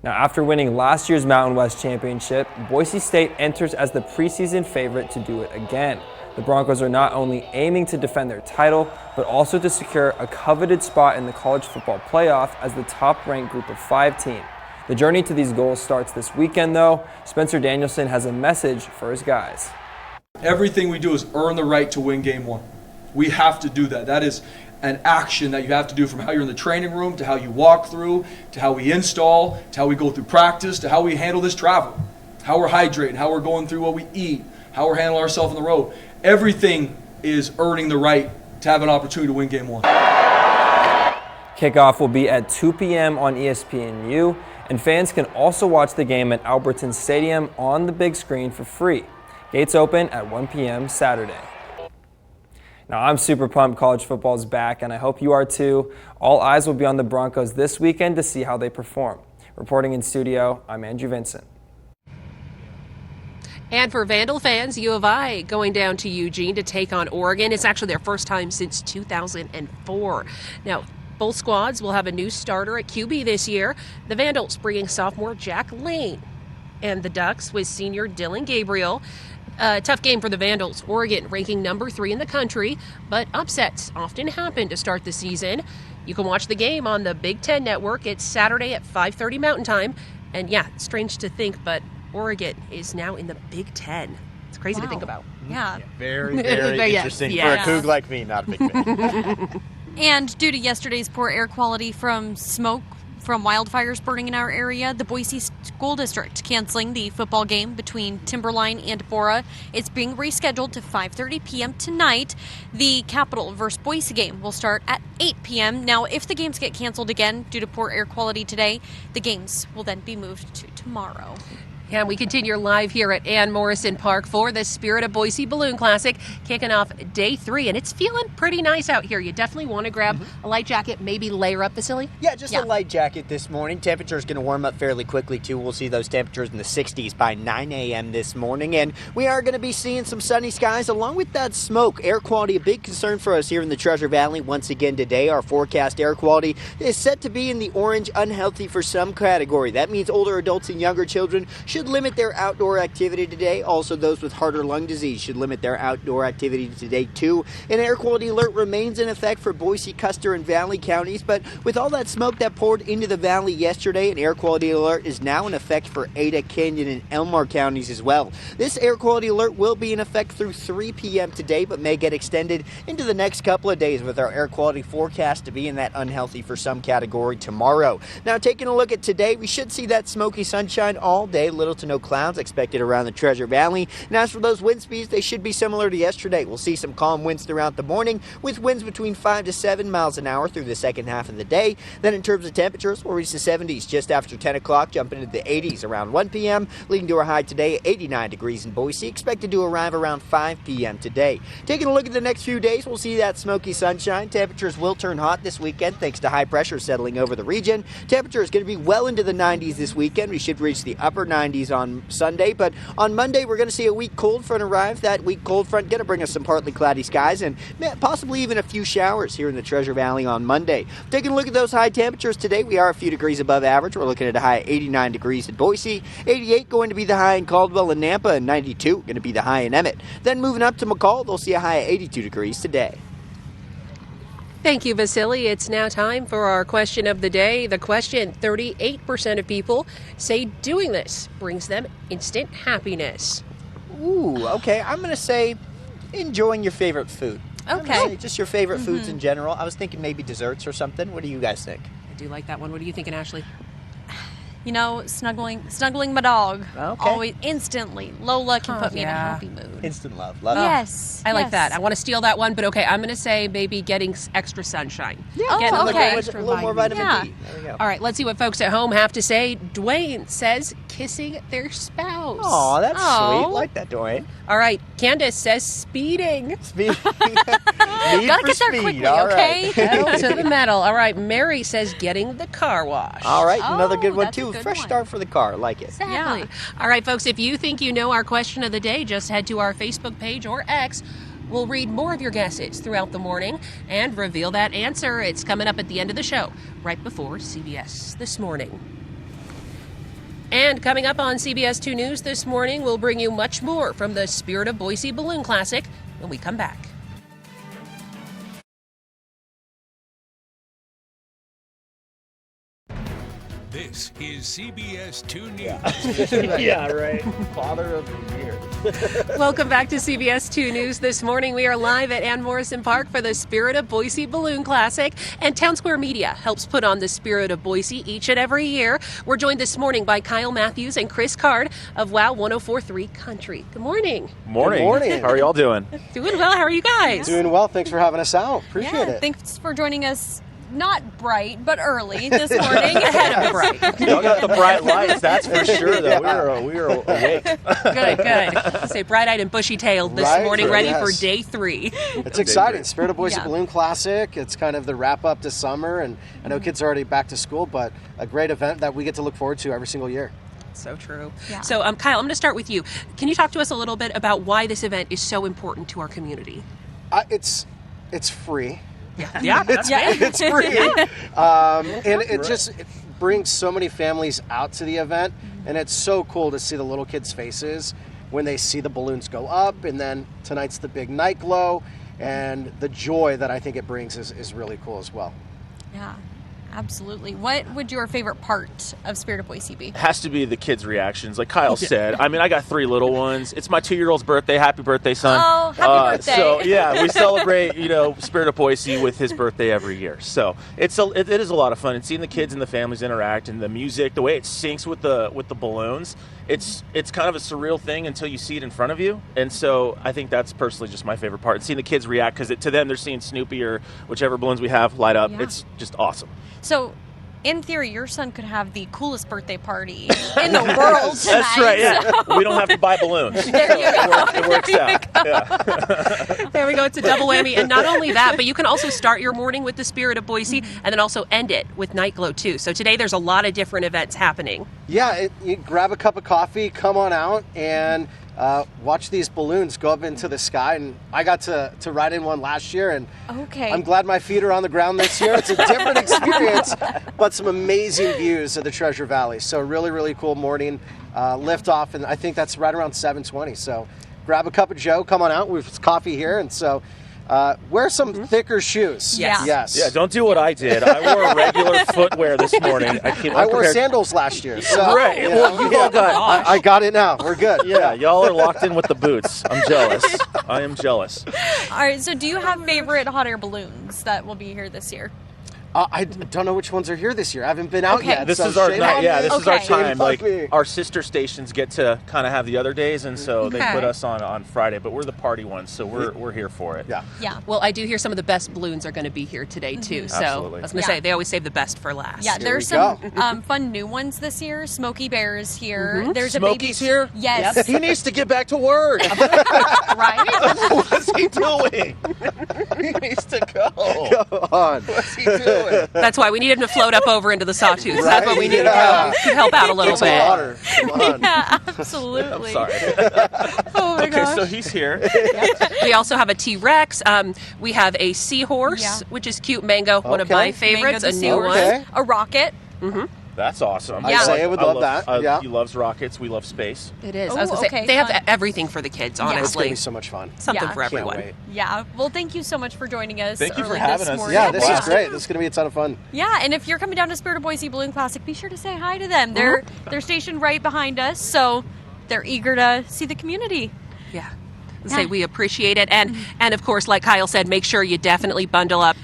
Now, after winning last year's Mountain West Championship, Boise State enters as the preseason favorite to do it again. The Broncos are not only aiming to defend their title, but also to secure a coveted spot in the college football playoff as the top-ranked Group of 5 team. The journey to these goals starts this weekend, though. Spencer Danielson has a message for his guys. Everything we do is earn the right to win Game 1. We have to do that. That is an action that you have to do, from how you're in the training room, to how you walk through, to how we install, to how we go through practice, to how we handle this travel, how we're hydrating, how we're going through what we eat, how we're handling ourselves on the road. Everything is earning the right to have an opportunity to win Game 1. Kickoff will be at 2 p.m. on ESPNU, and fans can also watch the game at Albertson Stadium on the big screen for free. Gates open at 1 p.m. Saturday. Now, I'm super pumped college football is back, and I hope you are too. All eyes will be on the Broncos this weekend to see how they perform. Reporting in studio, I'm Andrew Vincent. And for Vandal fans, U of I going down to Eugene to take on Oregon. It's actually their first time since 2004. Now, both squads will have a new starter at QB this year. The Vandals bringing sophomore Jack Lane, and the Ducks with senior Dylan Gabriel. Tough game for the Vandals. Oregon ranking number 3 in the country, but upsets often happen to start the season. You can watch the game on the Big Ten Network. It's Saturday at 5:30 Mountain Time. And yeah, it's strange to think, but Oregon is now in the Big Ten. It's crazy to think about. Yeah. Very, very interesting for a Coug like me, not a big fan. And due to yesterday's poor air quality from smoke from wildfires burning in our area, the Boise School District canceling the football game between Timberline and Bora. It's being rescheduled to 5:30 p.m. tonight. The Capital versus Boise game will start at 8 p.m. Now, if the games get canceled again due to poor air quality today, the games will then be moved to tomorrow. And we continue live here at Ann Morrison Park for the Spirit of Boise Balloon Classic, kicking off day 3. And it's feeling pretty nice out here. You definitely want to grab a light jacket, maybe layer up, Vasily? Yeah, just a light jacket this morning. Temperature is going to warm up fairly quickly, too. We'll see those temperatures in the 60s by 9 a.m. this morning. And we are going to be seeing some sunny skies along with that smoke. Air quality, a big concern for us here in the Treasure Valley. Once again today, our forecast air quality is set to be in the orange unhealthy for some category. That means older adults and younger children should limit their outdoor activity today. Also, those with heart or lung disease should limit their outdoor activity today too. An air quality alert remains in effect for Boise, Custer, and Valley counties, but with all that smoke that poured into the valley yesterday, an air quality alert is now in effect for Ada, Canyon, and Elmar counties as well. This air quality alert will be in effect through 3 p.m. today, but may get extended into the next couple of days, with our air quality forecast to be in that unhealthy for some category tomorrow. Now, taking a look at today, we should see that smoky sunshine all day, little to no clouds expected around the Treasure Valley. And as for those wind speeds, they should be similar to yesterday. We'll see some calm winds throughout the morning, with winds between 5 to 7 miles an hour through the second half of the day. Then in terms of temperatures, we'll reach the 70s just after 10 o'clock, jumping into the 80s around 1 p.m., leading to a high today at 89 degrees in Boise, expected to arrive around 5 p.m. today. Taking a look at the next few days, we'll see that smoky sunshine. Temperatures will turn hot this weekend thanks to high pressure settling over the region. Temperature is going to be well into the 90s this weekend. We should reach the upper 90s on Sunday, but on Monday we're going to see a weak cold front arrive. That weak cold front going to bring us some partly cloudy skies and possibly even a few showers here in the Treasure Valley on Monday. Taking a look at those high temperatures today, we are a few degrees above average. We're looking at a high 89 degrees in Boise, 88 going to be the high in Caldwell and Nampa, and 92 going to be the high in Emmett. Then moving up to McCall, they'll see a high of 82 degrees today. Thank you, Vasily. It's now time for our question of the day. The question, 38% of people say doing this brings them instant happiness. Ooh, okay. I'm going to say enjoying your favorite food. Okay. Just your favorite foods in general. I was thinking maybe desserts or something. What do you guys think? I do like that one. What are you thinking, Ashley? You know, snuggling my dog. Okay. Always, instantly. Lola can put me in a happy mood. Instant love. Love it. Yes. I like that. I want to steal that one, but okay, I'm going to say maybe getting extra sunshine. Yeah. Getting Oh, okay. a little more vitamin D. There we go. All right, let's see what folks at home have to say. Dwayne says kissing their spouse. Oh, that's Aw. sweet. Like that, Dwayne. All right, Candace says speeding. Speed. Gotta get there quickly, okay? Pedal to the metal. All right, Mary says getting the car wash. All right, another good one that's a too. good Fresh one. start for the car. Like it. Exactly. All right, folks, if you think you know our question of the day, just head to our Facebook page or X. We'll read more of your guesses throughout the morning and reveal that answer. It's coming up at the end of the show, right before CBS This Morning. And coming up on CBS 2 News this morning, we'll bring you much more from the Spirit of Boise Balloon Classic when we come back. This is CBS 2 News. Yeah, right. Father of the year. Welcome back to CBS 2 News this morning. We are live at Ann Morrison Park for the Spirit of Boise Balloon Classic, and Town Square Media helps put on the Spirit of Boise each and every year. We're joined this morning by Kyle Matthews and Chris Card of WOW 104.3 Country. Good morning. Morning. Good morning. How are y'all doing? Doing well. How are you guys? Doing well. Thanks for having us out. Appreciate it. Thanks for joining us. Not bright, but early this morning. Ahead of bright. Y'all got the bright lights, that's for sure, though. We were awake. Good. Say bright-eyed and bushy-tailed this Right, morning, ready yes. for day 3. It's exciting. Spirit of Boise Balloon Classic. It's kind of the wrap up to summer, and I know kids are already back to school, but a great event that we get to look forward to every single year. So true. Yeah. So, Kyle, I'm going to start with you. Can you talk to us a little bit about why this event is so important to our community? It's free. Yeah, It's free. And it brings so many families out to the event, and it's so cool to see the little kids' faces when they see the balloons go up, and then tonight's the big night glow, and the joy that I think it brings is really cool as well. Yeah, absolutely. What would your favorite part of Spirit of Boise be? Has to be the kids' reactions. Like Kyle said, I mean, I got 3 little ones. It's my 2-year-old's birthday. Happy birthday, son. Oh, happy birthday. So, yeah, we celebrate, Spirit of Boise with his birthday every year. So it is a lot of fun. And seeing the kids and the families interact, and the music, the way it syncs with the balloons, it's kind of a surreal thing until you see it in front of you. And so I think that's personally just my favorite part. And seeing the kids react, because to them, they're seeing Snoopy or whichever balloons we have light up. Yeah. It's just awesome. So, in theory, your son could have the coolest birthday party in the world tonight. That's right, yeah. We don't have to buy balloons. There you go. It works out. Yeah. There we go. It's a double whammy. And not only that, but you can also start your morning with the Spirit of Boise and then also end it with Night Glow, too. So today there's a lot of different events happening. Yeah, you grab a cup of coffee, come on out, and watch these balloons go up into the sky. And I got to ride in one last year, and I'm glad my feet are on the ground this year. It's a different experience, but some amazing views of the Treasure Valley. So really, really cool morning lift off, and I think that's right around 7:20. So grab a cup of Joe, come on out. We've coffee here, and so wear some thicker shoes. Yes. Yeah, don't do what I did. I wore regular footwear this morning. I wore sandals last year. So, right. Well, you've all got. I got it now. We're good. Yeah, y'all are locked in with the boots. I'm jealous. I am jealous. All right, so do you have favorite hot air balloons that will be here this year? I don't know which ones are here this year. I haven't been out yet. This so is our shame night. on Yeah, me. this is our Shame time. on Like me. our sister stations get to kind of have the other days, and so they Okay. put us on Friday. But we're the party ones, so we're here for it. Yeah. Well, I do hear some of the best balloons are going to be here today, too. So Absolutely. I was going to say, they always save the best for last. Yeah, there's some fun new ones this year. Smokey Bear is here. There's Smokey's a baby here? Yes. He needs to get back to work. Right? What's he doing? He needs to go. Go on. What's he doing? That's why we need him to float up over into the sawtooth. Right? That's what we need to Yeah. do to help out a little Get some bit. water. Come on. Yeah, absolutely. I'm sorry. Oh my Okay, gosh. so he's here. We also have a T-Rex. We have a seahorse, which is cute. Mango, one of Okay. my favorites, Mango a the new seahorse. one. A rocket. That's awesome. Yeah. Isaiah would love that. Yeah. He loves rockets. We love space. It is. Oh, I was going to okay, say, they have fun. everything for the kids, It's going honestly. to be so much fun. Something Yeah. for Can't everyone. wait. Yeah. Well, thank you so much for joining us Thank you for early having this us. morning. Yeah, this Wow. is great. This is going to be a ton of fun. Yeah, and if you're coming down to Spirit of Boise Balloon Classic, be sure to say hi to them. They're stationed right behind us, so they're eager to see the community. Yeah. Say we appreciate it. And of course, like Kyle said, make sure you definitely bundle up.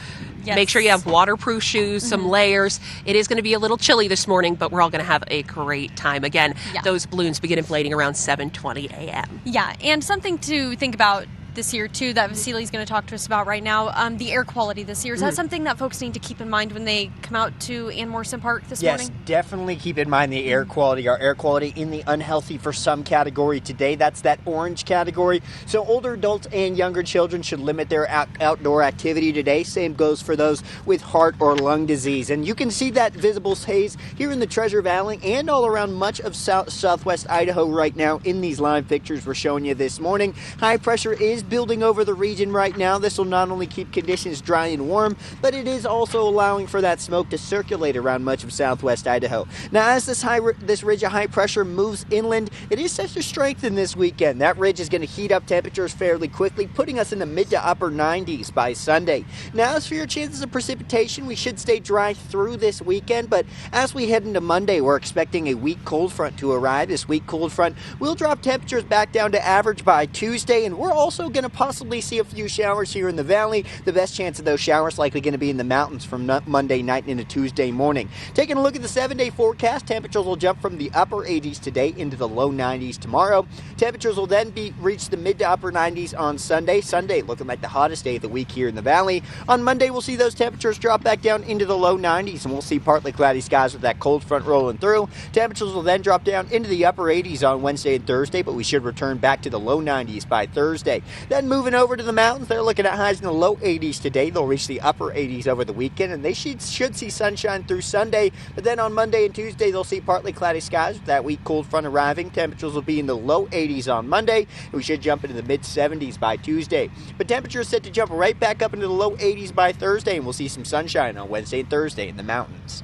Yes. Make sure you have waterproof shoes, some layers. It is going to be a little chilly this morning, but we're all going to have a great time. Again, those balloons begin inflating around 7:20 a.m. Yeah, and something to think about this year too that Vasili's going to talk to us about right now, the air quality this year. Is that something that folks need to keep in mind when they come out to Ann Morrison Park this morning? Yes, definitely keep in mind the air quality. Our air quality in the unhealthy for some category today, that's that orange category. So older adults and younger children should limit their outdoor activity today. Same goes for those with heart or lung disease. And you can see that visible haze here in the Treasure Valley and all around much of southwest Idaho right now in these live pictures we're showing you this morning. High pressure is building over the region right now. This will not only keep conditions dry and warm, but it is also allowing for that smoke to circulate around much of southwest Idaho. Now, as this ridge of high pressure moves inland, it is set to strengthen this weekend. That ridge is going to heat up temperatures fairly quickly, putting us in the mid to upper 90s by Sunday. Now, as for your chances of precipitation, we should stay dry through this weekend, but as we head into Monday, we're expecting a weak cold front to arrive. This weak cold front will drop temperatures back down to average by Tuesday, and we're also going to possibly see a few showers here in the valley. The best chance of those showers likely going to be in the mountains from Monday night into Tuesday morning. Taking a look at the 7-day forecast, temperatures will jump from the upper 80s today into the low 90s tomorrow. Temperatures will then reach the mid to upper 90s on Sunday. Sunday looking like the hottest day of the week here in the valley. On Monday, we'll see those temperatures drop back down into the low 90s, and we'll see partly cloudy skies with that cold front rolling through. Temperatures will then drop down into the upper 80s on Wednesday and Thursday, but we should return back to the low 90s by Thursday. Then moving over to the mountains, they're looking at highs in the low 80s today. They'll reach the upper 80s over the weekend, and they should see sunshine through Sunday. But then on Monday and Tuesday, they'll see partly cloudy skies with that weak cold front arriving. Temperatures will be in the low 80s on Monday, and we should jump into the mid 70s by Tuesday. But temperatures set to jump right back up into the low 80s by Thursday, and we'll see some sunshine on Wednesday and Thursday in the mountains.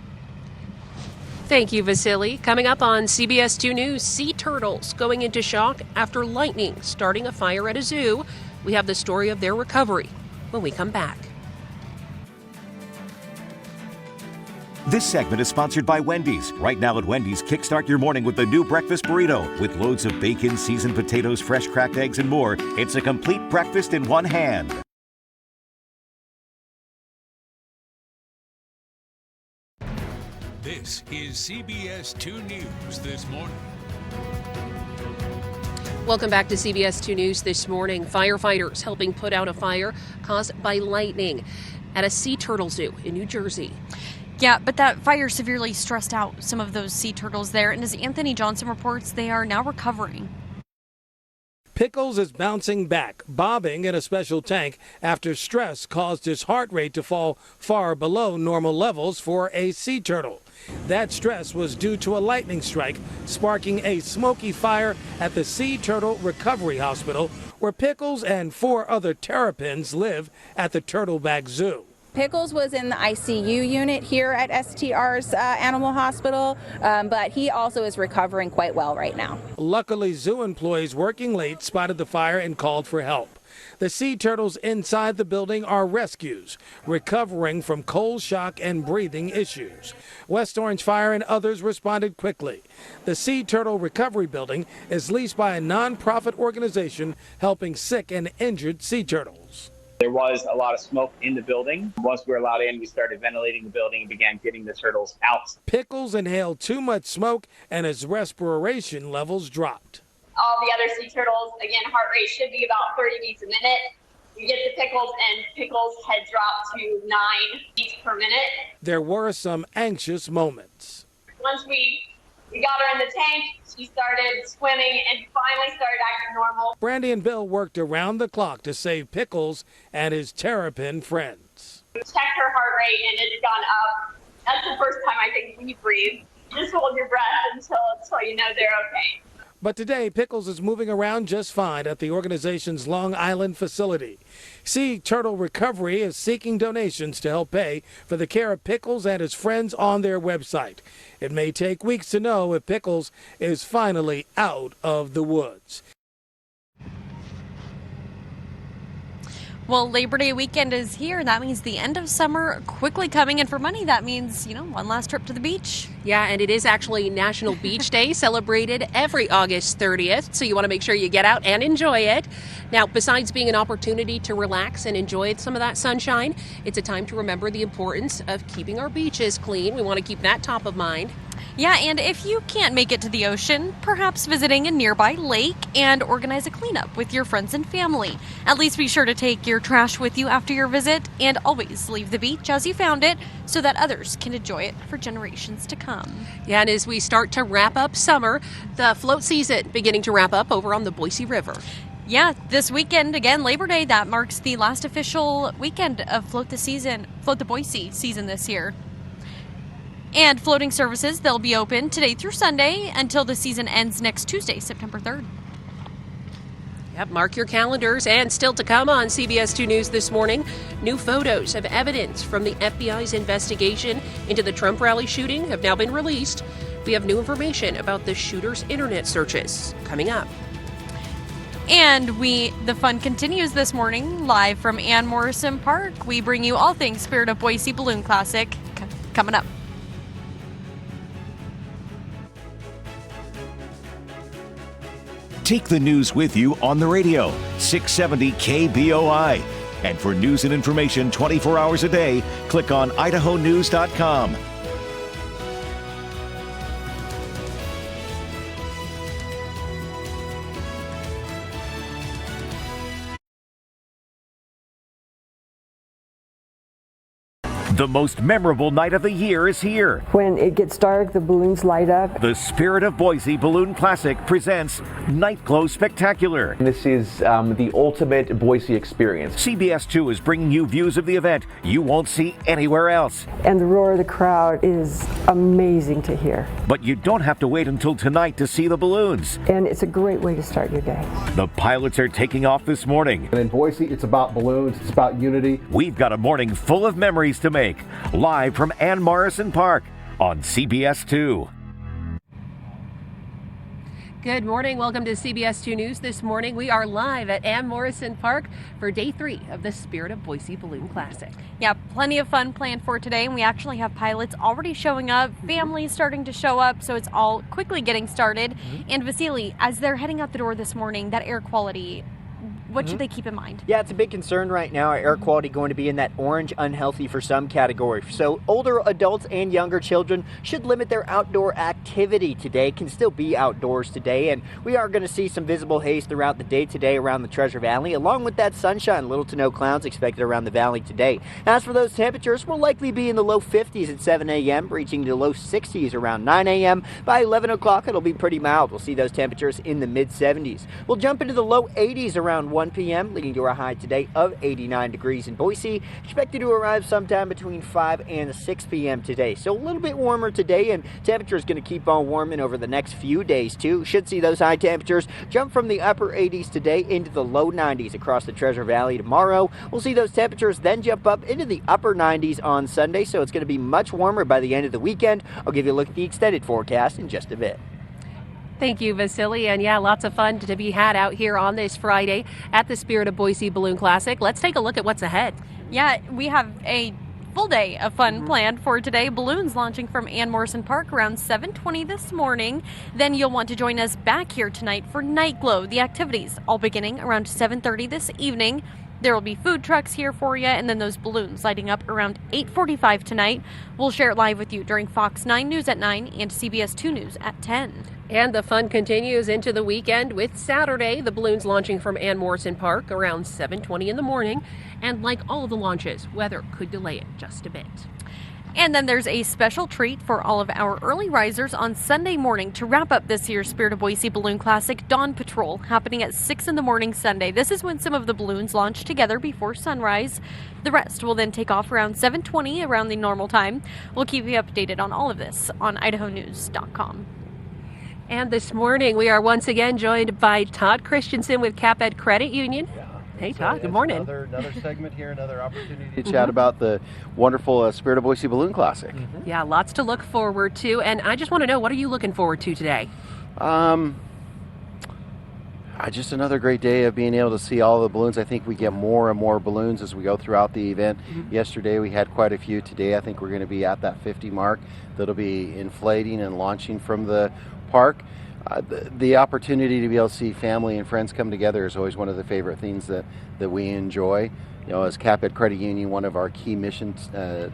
Thank you, Vasily. Coming up on CBS 2 News, sea turtles going into shock after lightning starting a fire at a zoo. We have the story of their recovery when we come back. This segment is sponsored by Wendy's. Right now at Wendy's, kickstart your morning with the new breakfast burrito. With loads of bacon, seasoned potatoes, fresh cracked eggs, and more, it's a complete breakfast in one hand. This is CBS 2 News This Morning. Welcome back to CBS 2 News This Morning. Firefighters helping put out a fire caused by lightning at a sea turtle zoo in New Jersey. Yeah, but that fire severely stressed out some of those sea turtles there, and as Anthony Johnson reports, they are now recovering. Pickles is bouncing back, bobbing in a special tank after stress caused his heart rate to fall far below normal levels for a sea turtle. That stress was due to a lightning strike, sparking a smoky fire at the Sea Turtle Recovery Hospital, where Pickles and 4 other terrapins live at the Turtleback Zoo. Pickles was in the ICU unit here at STR's Animal Hospital, but he also is recovering quite well right now. Luckily, zoo employees working late spotted the fire and called for help. The sea turtles inside the building are rescues, recovering from cold shock and breathing issues. West Orange Fire and others responded quickly. The Sea Turtle Recovery Building is leased by a nonprofit organization helping sick and injured sea turtles. There was a lot of smoke in the building. Once we were allowed in, we started ventilating the building and began getting the turtles out. Pickles inhaled too much smoke and his respiration levels dropped. All the other sea turtles, again, heart rate should be about 30 beats a minute. We get to Pickles, and Pickles had dropped to 9 beats per minute. There were some anxious moments. Once we got her in the tank, she started swimming and finally started acting normal. Brandy and Bill worked around the clock to save Pickles and his terrapin friends. We checked her heart rate, and it had gone up. That's the first time I think when you breathe. Just hold your breath until you know they're okay. But today, Pickles is moving around just fine at the organization's Long Island facility. Sea Turtle Recovery is seeking donations to help pay for the care of Pickles and his friends on their website. It may take weeks to know if Pickles is finally out of the woods. Well, Labor Day weekend is here. That means the end of summer quickly coming. And for many, that means, one last trip to the beach. Yeah, and it is actually National Beach Day, celebrated every August 30th. So you want to make sure you get out and enjoy it. Now, besides being an opportunity to relax and enjoy some of that sunshine, it's a time to remember the importance of keeping our beaches clean. We want to keep that top of mind. Yeah, and if you can't make it to the ocean, perhaps visiting a nearby lake and organize a cleanup with your friends and family. At least be sure to take your trash with you after your visit and always leave the beach as you found it so that others can enjoy it for generations to come. Yeah, and as we start to wrap up summer, the float season beginning to wrap up over on the Boise River. Yeah, this weekend, again, Labor Day, that marks the last official weekend of Float the Boise season this year. And floating services, they'll be open today through Sunday until the season ends next Tuesday, September 3rd. Yep, mark your calendars. And still to come on CBS 2 News this morning, new photos of evidence from the FBI's investigation into the Trump rally shooting have now been released. We have new information about the shooter's internet searches coming up. And the fun continues this morning, live from Ann Morrison Park. We bring you all things Spirit of Boise Balloon Classic coming up. Take the news with you on the radio, 670 KBOI. And for news and information 24 hours a day, click on idahonews.com. The most memorable night of the year is here. When it gets dark, the balloons light up. The Spirit of Boise Balloon Classic presents Night Glow Spectacular. This is the ultimate Boise experience. CBS 2 is bringing you views of the event you won't see anywhere else. And the roar of the crowd is amazing to hear. But you don't have to wait until tonight to see the balloons. And it's a great way to start your day. The pilots are taking off this morning. And in Boise, it's about balloons, it's about unity. We've got a morning full of memories to make. Live from Ann Morrison Park on CBS 2. Good morning. Welcome to CBS 2 News this morning. We are live at Ann Morrison Park for day 3 of the Spirit of Boise Balloon Classic. Yeah, plenty of fun planned for today, and we actually have pilots already showing up, families starting to show up, so it's all quickly getting started. And Vasily, as they're heading out the door this morning, that air quality, what should they keep in mind? Yeah, it's a big concern right now. Our air quality going to be in that orange unhealthy for some category. So older adults and younger children should limit their outdoor activity today, can still be outdoors today. And we are going to see some visible haze throughout the day today around the Treasure Valley, along with that sunshine. Little to no clouds expected around the valley today. As for those temperatures, we'll likely be in the low 50s at 7 a.m., reaching the low 60s around 9 a.m. By 11 o'clock, it'll be pretty mild. We'll see those temperatures in the mid 70s. We'll jump into the low 80s around 1 p.m., leading to a high today of 89 degrees in Boise. Expected to arrive sometime between 5 and 6 p.m. today. So a little bit warmer today, and temperature is going to keep on warming over the next few days too. Should see those high temperatures jump from the upper 80s today into the low 90s across the Treasure Valley tomorrow. We'll see those temperatures then jump up into the upper 90s on Sunday, so it's going to be much warmer by the end of the weekend. I'll give you a look at the extended forecast in just a bit. Thank you, Vasily. And yeah, lots of fun to be had out here on this Friday at the Spirit of Boise Balloon Classic. Let's take a look at what's ahead. Yeah, we have a full day of fun planned for today. Balloons launching from Ann Morrison Park around 7:20 this morning. Then you'll want to join us back here tonight for Night Glow. The activities all beginning around 7:30 this evening. There will be food trucks here for you, and then those balloons lighting up around 8:45 tonight. We'll share it live with you during Fox 9 News at 9 and CBS 2 News at 10. And the fun continues into the weekend with Saturday, the balloons launching from Ann Morrison Park around 7:20 in the morning. And like all of the launches, weather could delay it just a bit. And then there's a special treat for all of our early risers on Sunday morning to wrap up this year's Spirit of Boise Balloon Classic Dawn Patrol, happening at 6 in the morning Sunday. This is when some of the balloons launch together before sunrise. The rest will then take off around 7:20 around the normal time. We'll keep you updated on all of this on idahonews.com. And this morning, we are once again joined by Todd Christensen with CapEd Credit Union. Hey, Todd, good morning. Another segment here, another opportunity to chat about the wonderful Spirit of Boise Balloon Classic. Yeah, lots to look forward to. And I just want to know, what are you looking forward to today? Just another great day of being able to see all the balloons. I think we get more and more balloons as we go throughout the event. Yesterday we had quite a few. Today I think we're going to be at that 50 mark that'll be inflating and launching from the park. The opportunity to be able to see family and friends come together is always one of the favorite things that we enjoy. As Cap-Ed Credit Union, one of our key mission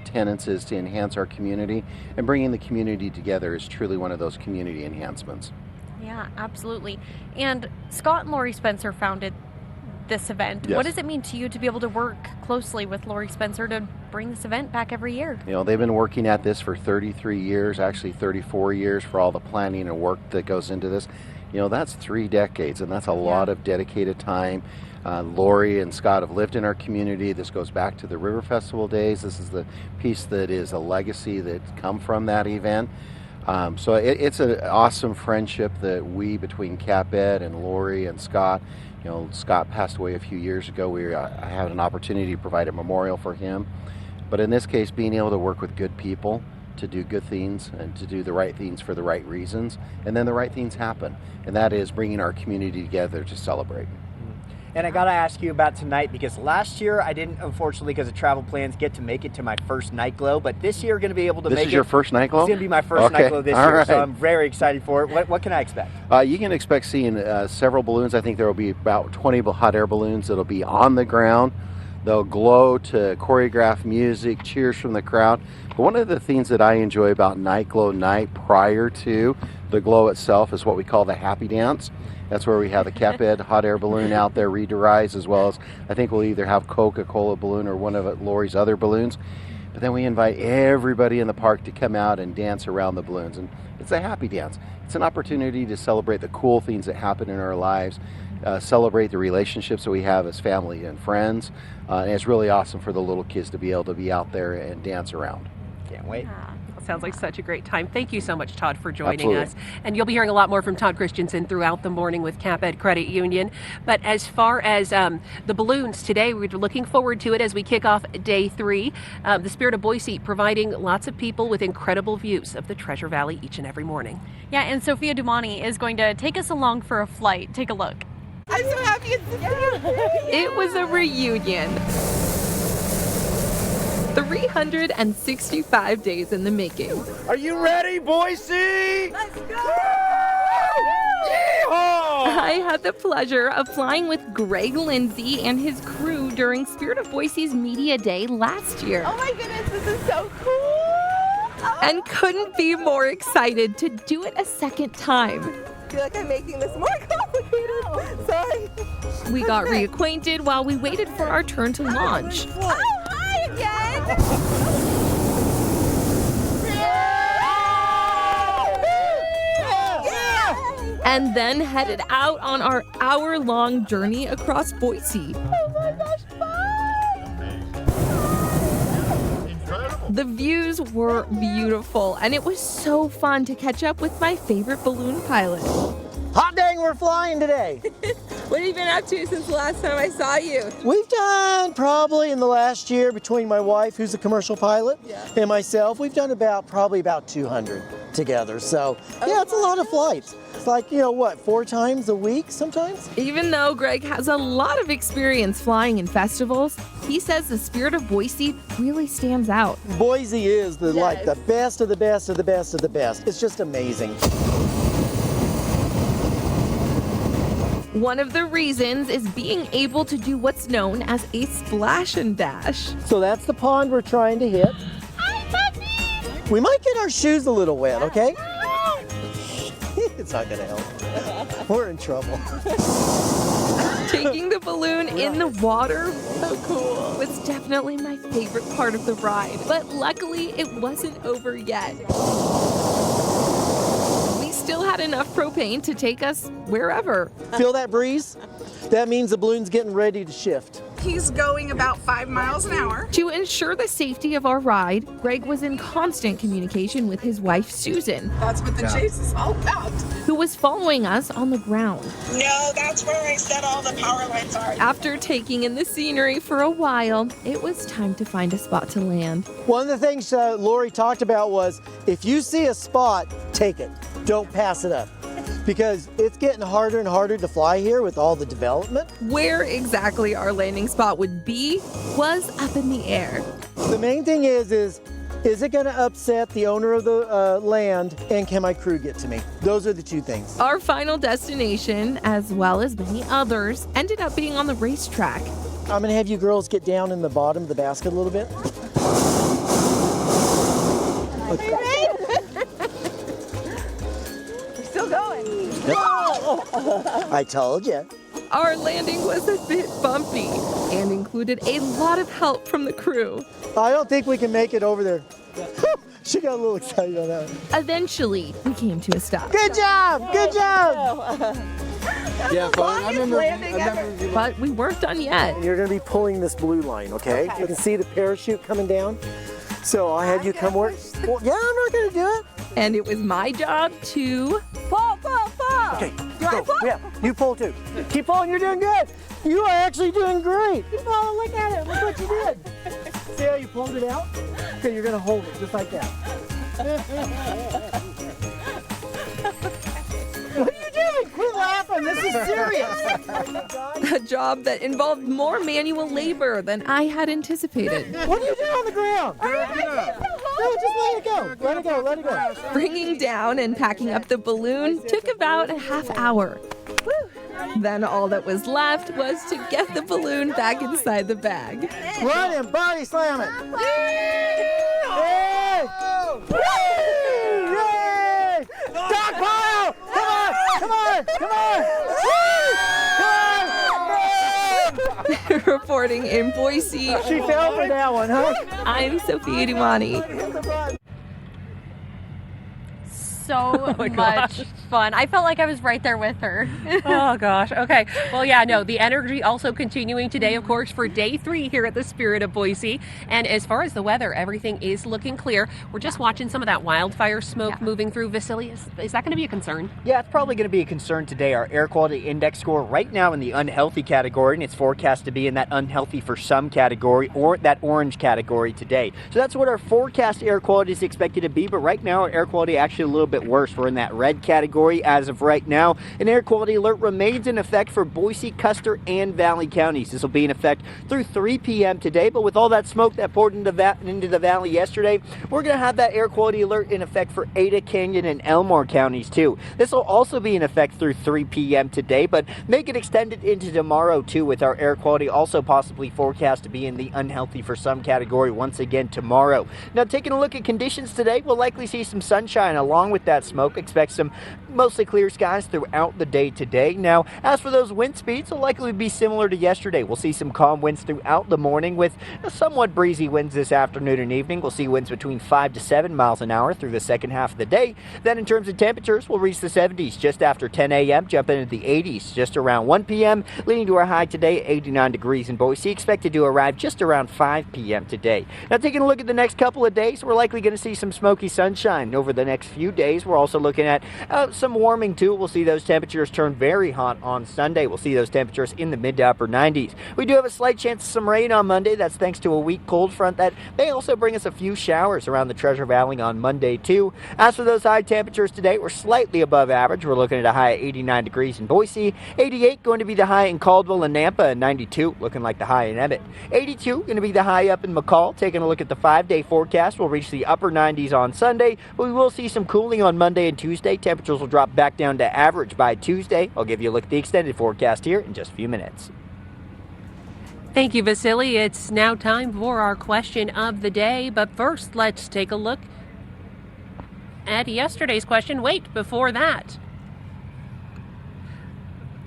tenets is to enhance our community, and bringing the community together is truly one of those community enhancements. Yeah, absolutely. And Scott and Lori Spencer founded this event. Yes. What does it mean to you to be able to work closely with Lori Spencer to bring this event back every year? They've been working at this for 33 years, actually 34 years for all the planning and work that goes into this. That's 3 decades, and that's a lot of dedicated time. Lori and Scott have lived in our community. This goes back to the River Festival days. This is the piece that is a legacy that come from that event. So it's an awesome friendship that we, between Cap-Ed and Lori and Scott, Scott passed away a few years ago. I had an opportunity to provide a memorial for him. But in this case, being able to work with good people to do good things and to do the right things for the right reasons, and then the right things happen. And that is bringing our community together to celebrate. And I got to ask you about tonight, because last year I didn't, unfortunately, because of travel plans, get to make it to my first night glow. But this year, going to be able to make it. This is your first night glow? It's going to be my first night glow this All year, right. so I'm very excited for it. What can I expect? You can expect seeing several balloons. I think there will be about 20 hot air balloons that'll be on the ground. They'll glow to choreographed music, cheers from the crowd. But one of the things that I enjoy about Night Glow Night prior to the glow itself is what we call the happy dance. That's where we have the Cap-Ed hot air balloon out there, Read to Rise, as well as I think we'll either have Coca-Cola balloon or one of Lori's other balloons. But then we invite everybody in the park to come out and dance around the balloons. And it's a happy dance. It's an opportunity to celebrate the cool things that happen in our lives, celebrate the relationships that we have as family and friends. And it's really awesome for the little kids to be able to be out there and dance around. Can't wait. Sounds like such a great time. Thank you so much, Todd, for joining Absolutely. us. And you'll be hearing a lot more from Todd Christensen throughout the morning with Cap-Ed Credit Union. But as far as the balloons today, we're looking forward to it as we kick off day 3. The Spirit of Boise providing lots of people with incredible views of the Treasure Valley each and every morning. Yeah, and Sophia Dumani is going to take us along for a flight. Take a look. I'm so happy it's It was a reunion. 365 days in the making. Are you ready, Boise? Let's go! I had the pleasure of flying with Greg Lindsay and his crew during Spirit of Boise's Media Day last year. Oh my goodness, this is so cool! And couldn't be more excited to do it a second time. I feel like I'm making this more complicated. Sorry. We got reacquainted while we waited for our turn to launch. Oh, hi again! And then headed out on our hour-long journey across Boise. Oh my gosh, The views were beautiful, and it was so fun to catch up with my favorite balloon pilot. Hot dang, we're flying today. What have you been up to since the last time I saw you? We've done probably in the last year, between my wife, who's a commercial pilot, and myself, we've done probably about 200 together. So yeah, it's a lot of flights. It's like, 4 times a week sometimes? Even though Greg has a lot of experience flying in festivals, he says the Spirit of Boise really stands out. Boise is the best of the best of the best of the best. It's just amazing. One of the reasons is being able to do what's known as a splash and dash. So that's the pond we're trying to hit. Hi, puppy! We might get our shoes a little wet, okay? It's not gonna help. We're in trouble. Taking the balloon in the water, so cool, was definitely my favorite part of the ride. But luckily, it wasn't over yet. We still had enough propane to take us wherever. Feel that breeze? That means the balloon's getting ready to shift. He's going about 5 miles an hour. To ensure the safety of our ride, Greg was in constant communication with his wife, Susan. That's what the chase is all about. Who was following us on the ground. No, that's where I said all the power lines are. After taking in the scenery for a while, it was time to find a spot to land. One of the things Lori talked about was, if you see a spot, take it. Don't pass it up. because it's getting harder and harder to fly here with all the development. Where exactly our landing spot would be was up in the air. The main thing is it going to upset the owner of the land, and can my crew get to me? Those are the two things. Our final destination, as well as many others, ended up being on the racetrack. I'm going to have you girls get down in the bottom of the basket a little bit. Okay. We're still going. Yep. I told you. Our landing was a bit bumpy and included a lot of help from the crew. I don't think we can make it over there. She got a little excited on that one. Eventually, we came to a stop. Good job! Good job! Yeah, fun. I remember. But we weren't done yet. You're going to be pulling this blue line, okay? You can see the parachute coming down. So I'll have you come work. Well, yeah, I'm not going to do it. And it was my job to Pull. Okay, go. Yeah, you pull too. Keep pulling, you're doing good. You are actually doing great. Keep pulling, look at it. Look what you did. See how you pulled it out? Okay, you're going to hold it just like that. What are you doing? Quit laughing. This is serious. a job that involved more manual labor than I had anticipated. What are you doing on the ground? No, just let it go. Let it go. Let it go. Bringing down and packing up the balloon took about a half hour. Then all that was left was to get the balloon back inside the bag. Run and body slam it. Yay! Yay! Stockpile! Come on! Come on! Reporting in Boise. She fell for that one, huh? I'm Sophia Dumani. So much fun. I felt like I was right there with her. Oh gosh. Okay. Well, yeah, no, the energy also continuing today, of course, for day 3 here at the Spirit of Boise. And as far as the weather, everything is looking clear. We're just watching some of that wildfire smoke moving through. Vasily, is that going to be a concern? Yeah, it's probably going to be a concern today. Our air quality index score right now in the unhealthy category, and it's forecast to be in that unhealthy for some category or that orange category today. So that's what our forecast air quality is expected to be. But right now, our air quality actually a little bit worse. We're in that red category as of right now. An air quality alert remains in effect for Boise, Custer, and Valley counties. This will be in effect through 3 p.m. today, but with all that smoke that poured into the valley yesterday, we're going to have that air quality alert in effect for Ada, Canyon, and Elmore counties too. This will also be in effect through 3 p.m. today, but may get extended into tomorrow too, with our air quality also possibly forecast to be in the unhealthy for some category once again tomorrow. Now, taking a look at conditions today, we'll likely see some sunshine along with that smoke. Expect some mostly clear skies throughout the day today. Now, as for those wind speeds, will likely be similar to yesterday. We'll see some calm winds throughout the morning with somewhat breezy winds this afternoon and evening. We'll see winds between 5 to 7 miles an hour through the second half of the day. Then in terms of temperatures, we'll reach the 70s just after 10 a.m., jump into the 80s just around 1 p.m., leading to our high today, 89 degrees in Boise, expected to arrive just around 5 p.m. today. Now, taking a look at the next couple of days, we're likely going to see some smoky sunshine over the next few days. We're also looking at some warming too. We'll see those temperatures turn very hot on Sunday. We'll see those temperatures in the mid to upper 90s. We do have a slight chance of some rain on Monday. That's thanks to a weak cold front that may also bring us a few showers around the Treasure Valley on Monday too. As for those high temperatures today, we're slightly above average. We're looking at a high of 89 degrees in Boise, 88 going to be the high in Caldwell and Nampa, and 92 looking like the high in Emmett. 82 going to be the high up in McCall. Taking a look at the 5-day forecast, we'll reach the upper 90s on Sunday, but we will see some cooling on Monday and Tuesday. Temperatures will drop back down to average by Tuesday. I'll give you a look at the extended forecast here in just a few minutes. Thank you, Vasily. It's now time for our question of the day, but first let's take a look at yesterday's question. Wait, before that,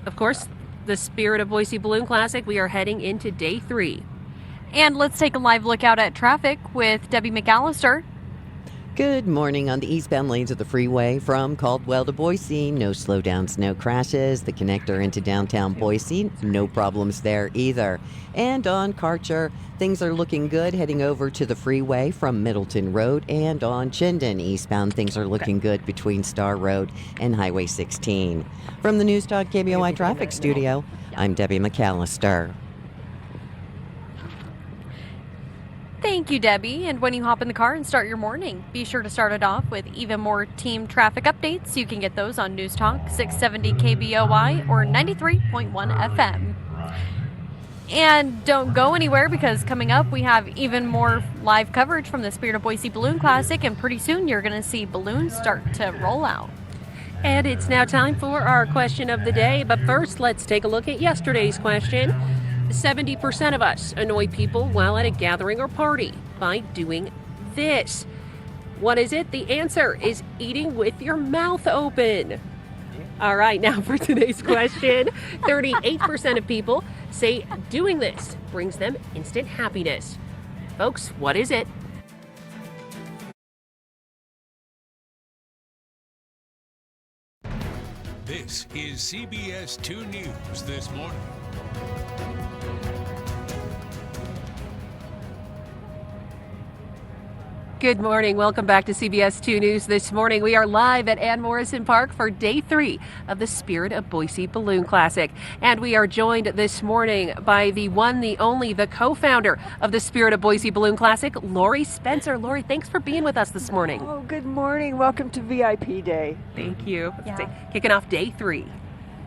of course, the Spirit of Boise Balloon Classic, we are heading into day 3. And let's take a live look out at traffic with Debbie McAllister. Good morning on the eastbound lanes of the freeway from Caldwell to Boise. No slowdowns, no crashes. The connector into downtown Boise, no problems there either. And on Karcher, things are looking good heading over to the freeway from Middleton Road, and on Chinden eastbound, things are looking good between Star Road and Highway 16. From the News Talk KBOI Traffic Studio, I'm Debbie McAllister. Thank you, Debbie. And when you hop in the car and start your morning, be sure to start it off with even more team traffic updates. You can get those on News Talk 670 KBOI or 93.1 FM. And don't go anywhere, because coming up we have even more live coverage from the Spirit of Boise Balloon Classic, and pretty soon you're going to see balloons start to roll out. And it's now time for our question of the day. But first, let's take a look at yesterday's question. 70% of us annoy people while at a gathering or party by doing this. What is it? The answer is eating with your mouth open. All right, now for today's question. 38% of people say doing this brings them instant happiness. Folks, what is it? This is CBS 2 News this morning. Good morning. Welcome back to CBS 2 News this morning. We are live at Ann Morrison Park for day 3 of the Spirit of Boise Balloon Classic. And we are joined this morning by the one, the only, the co-founder of the Spirit of Boise Balloon Classic, Lori Spencer. Lori, thanks for being with us this morning. Oh, good morning. Welcome to VIP Day. Thank you. Kicking off day 3.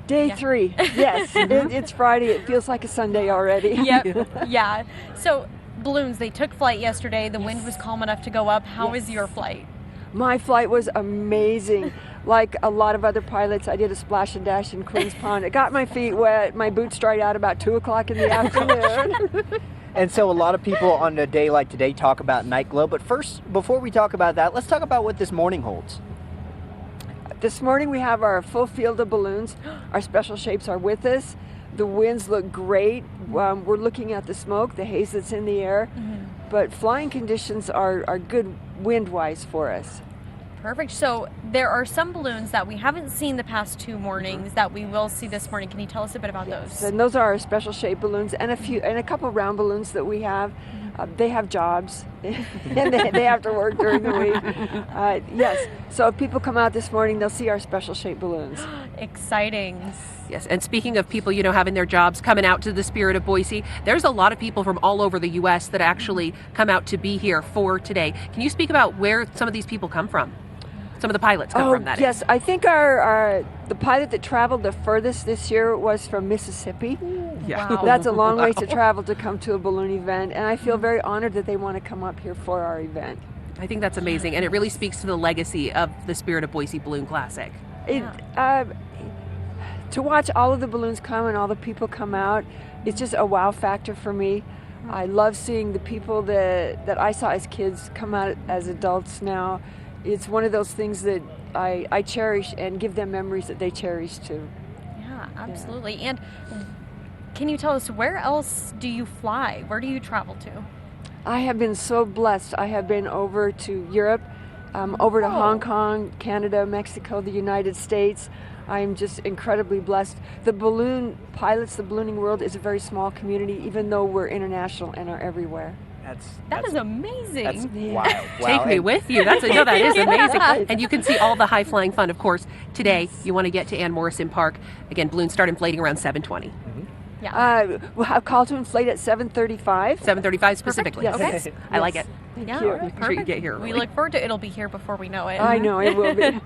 Day 3, yes. It's Friday. It feels like a Sunday already. Yep. Yeah. So balloons, they took flight yesterday. The wind was calm enough to go up. How was your flight? My flight was amazing. Like a lot of other pilots, I did a splash and dash in Queens Pond. It got my feet wet. My boots dried out about 2 o'clock in the afternoon. And so a lot of people on a day like today talk about night glow. But first, before we talk about that, let's talk about what this morning holds. This morning we have our full field of balloons. Our special shapes are with us. The winds look great. We're looking at the smoke, the haze that's in the air. But flying conditions are good wind-wise for us. Perfect. So there are some balloons that we haven't seen the past 2 mornings that we will see this morning. Can you tell us a bit about those? And those are our special shape balloons, and a couple round balloons that we have. They have jobs, and they have to work during the week. Yes. So if people come out this morning, they'll see our special shape balloons. Exciting. Yes, and speaking of people, having their jobs, coming out to the Spirit of Boise, there's a lot of people from all over the U.S. that actually come out to be here for today. Can you speak about where some of these people come from? Some of the pilots come from that. Yes, I think the pilot that traveled the furthest this year was from Mississippi. Yeah. Wow. That's a long ways to travel to come to a balloon event, and I feel very honored that they want to come up here for our event. I think that's amazing, and it really speaks to the legacy of the Spirit of Boise Balloon Classic. To watch all of the balloons come and all the people come out, it's just a wow factor for me. I love seeing the people that I saw as kids come out as adults now. It's one of those things that I cherish and give them memories that they cherish too. Yeah, absolutely. And can you tell us, where else do you fly? Where do you travel to? I have been so blessed. I have been over to Europe, over to Hong Kong, Canada, Mexico, the United States. I'm just incredibly blessed. The balloon pilots, the ballooning world is a very small community, even though we're international and are everywhere. That is amazing. That's wild. Take me with you. That is amazing. And you can see all the high-flying fun, of course. Today, you want to get to Ann Morrison Park. Again, balloons start inflating around 7:20. Yeah. We'll have call to inflate at 7:35. 7:35 specifically. Yes. Okay. Yes. I like it. Thank Yeah, you. all right, Make sure you get here We early. look forward to it. It'll be here before we know it. I know it will be.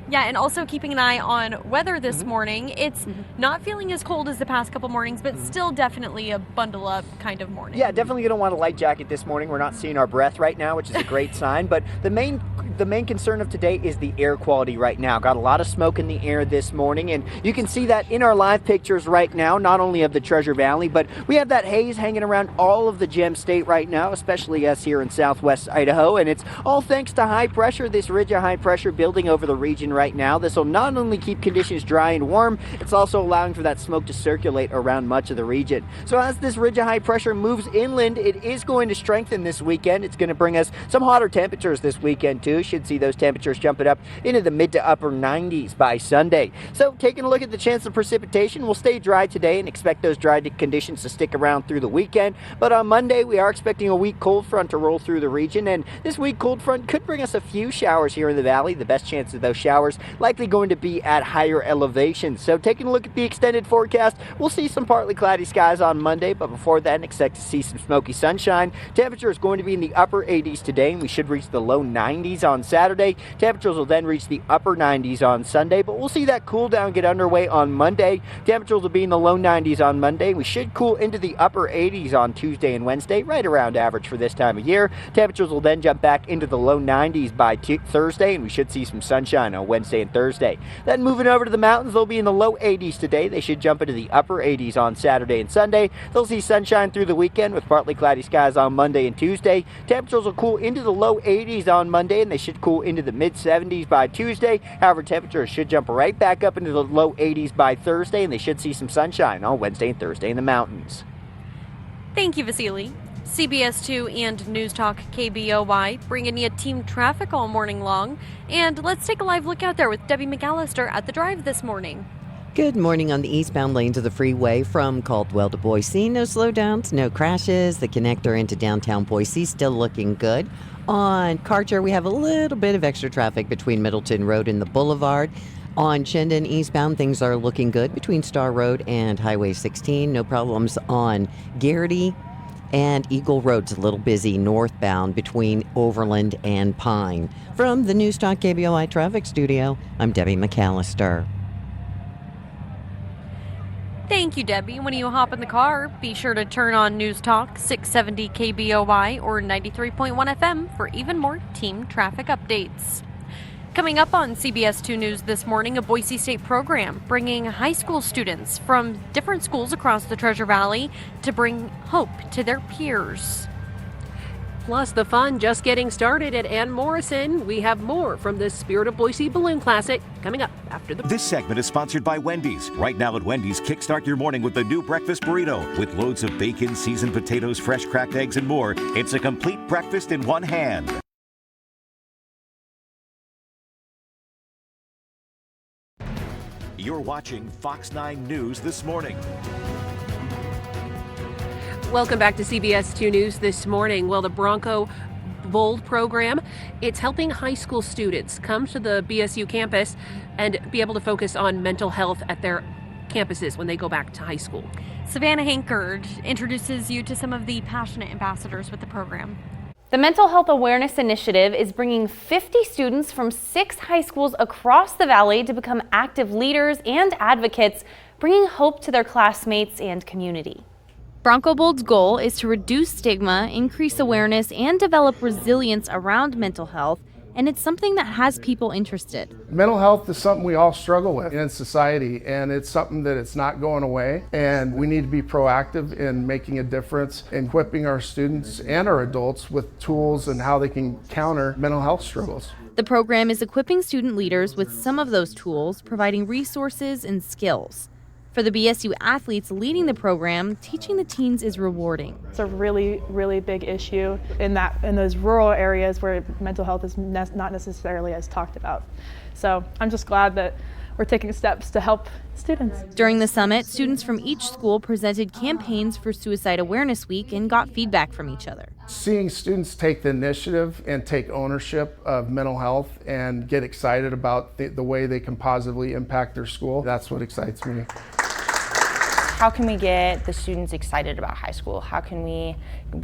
Yeah, and also keeping an eye on weather this morning. It's not feeling as cold as the past couple mornings, but still definitely a bundle up kind of morning. Yeah, definitely going to want a light jacket this morning. We're not seeing our breath right now, which is a great sign. But the main concern of today is the air quality right now. Got a lot of smoke in the air this morning, and you can see that in our live pictures right now, not only of the Treasure Valley, but we have that haze hanging around all of the Gem State right now, especially us here in southwest Idaho. And it's all thanks to high pressure, this ridge of high pressure building over the region right now. This will not only keep conditions dry and warm, it's also allowing for that smoke to circulate around much of the region. So as this ridge of high pressure moves inland, it is going to strengthen this weekend. It's going to bring us some hotter temperatures this weekend too. Should see those temperatures jumping up into the mid to upper 90s by Sunday. So taking a look at the chance of precipitation, we'll stay dry today and expect those dry conditions to stick around through the weekend. But on Monday, we are expecting a weak cold front to roll through the region, and this weak cold front could bring us a few showers here in the valley. The best chance chance of those showers likely going to be at higher elevations. So taking a look at the extended forecast, we'll see some partly cloudy skies on Monday, but before then, expect to see some smoky sunshine. Temperature is going to be in the upper 80s today, and we should reach the low 90s on Saturday. Temperatures will then reach the upper 90s on Sunday, but we'll see that cool down get underway on Monday. Temperatures will be in the low 90s on Monday. We should cool into the upper 80s on Tuesday and Wednesday, right around average for this time of year. Temperatures will then jump back into the low 90s by Thursday, and we should see some sunshine on Wednesday and Thursday. Then moving over to the mountains, they'll be in the low 80s today. They should jump into the upper 80s on Saturday and Sunday. They'll see sunshine through the weekend with partly cloudy skies on Monday and Tuesday. Temperatures will cool into the low 80s on Monday, and they should cool into the mid 70s by Tuesday. However, temperatures should jump right back up into the low 80s by Thursday, and they should see some sunshine on Wednesday and Thursday in the mountains. Thank you, Vasily. CBS 2 and News Talk KBOY bringing you team traffic all morning long. And let's take a live look out there with Debbie McAllister at the drive this morning. Good morning on the eastbound lanes of the freeway from Caldwell to Boise. No slowdowns, no crashes. The connector into downtown Boise still looking good. On Karcher, we have a little bit of extra traffic between Middleton Road and the Boulevard. On Chinden eastbound, things are looking good between Star Road and Highway 16. No problems on Garrity, and Eagle Road's a little busy northbound between Overland and Pine. From the News Talk KBOI Traffic Studio, I'm Debbie McAllister. Thank you, Debbie. When you hop in the car, be sure to turn on News Talk 670 KBOI or 93.1 FM for even more team traffic updates. Coming up on CBS 2 News this morning, a Boise State program bringing high school students from different schools across the Treasure Valley to bring hope to their peers. Plus, the fun just getting started at Ann Morrison. We have more from the Spirit of Boise Balloon Classic coming up after the... This segment is sponsored by Wendy's. Right now at Wendy's, kickstart your morning with the new breakfast burrito. With loads of bacon, seasoned potatoes, fresh cracked eggs, and more, it's a complete breakfast in one hand. You're watching Fox 9 News This Morning. Welcome back to CBS 2 News This Morning. Well, the Bronco Bold program, it's helping high school students come to the BSU campus and be able to focus on mental health at their campuses when they go back to high school. Savannah Hankard introduces you to some of the passionate ambassadors with the program. The Mental Health Awareness Initiative is bringing 50 students from 6 high schools across the valley to become active leaders and advocates, bringing hope to their classmates and community. Bronco Bold's goal is to reduce stigma, increase awareness, and develop resilience around mental health, and it's something that has people interested. Mental health is something we all struggle with in society, and it's something that it's not going away, and we need to be proactive in making a difference, in equipping our students and our adults with tools and how they can counter mental health struggles. The program is equipping student leaders with some of those tools, providing resources and skills. For the BSU athletes leading the program, teaching the teens is rewarding. It's a really, really big issue in those rural areas where mental health is not necessarily as talked about. So I'm just glad that we're taking steps to help students. During the summit, students from each school presented campaigns for Suicide Awareness Week and got feedback from each other. Seeing students take the initiative and take ownership of mental health and get excited about the way they can positively impact their school, that's what excites me. How can we get the students excited about high school? How can we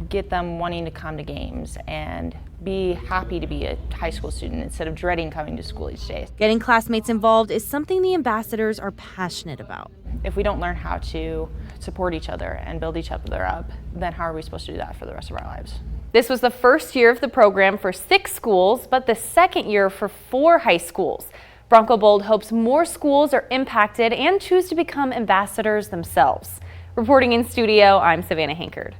get them wanting to come to games and be happy to be a high school student instead of dreading coming to school each day? Getting classmates involved is something the ambassadors are passionate about. If we don't learn how to support each other and build each other up, then how are we supposed to do that for the rest of our lives? This was the first year of the program for 6 schools, but the second year for 4 high schools. Bronco Bold hopes more schools are impacted and choose to become ambassadors themselves. Reporting in studio, I'm Savannah Hankard.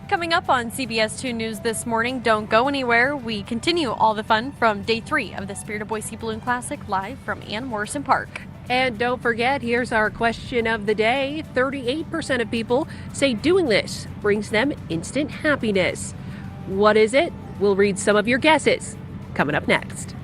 Coming up on CBS 2 News this morning, don't go anywhere. We continue all the fun from day 3 of the Spirit of Boise Balloon Classic live from Ann Morrison Park. And don't forget, here's our question of the day. 38% of people say doing this brings them instant happiness. What is it? We'll read some of your guesses coming up next.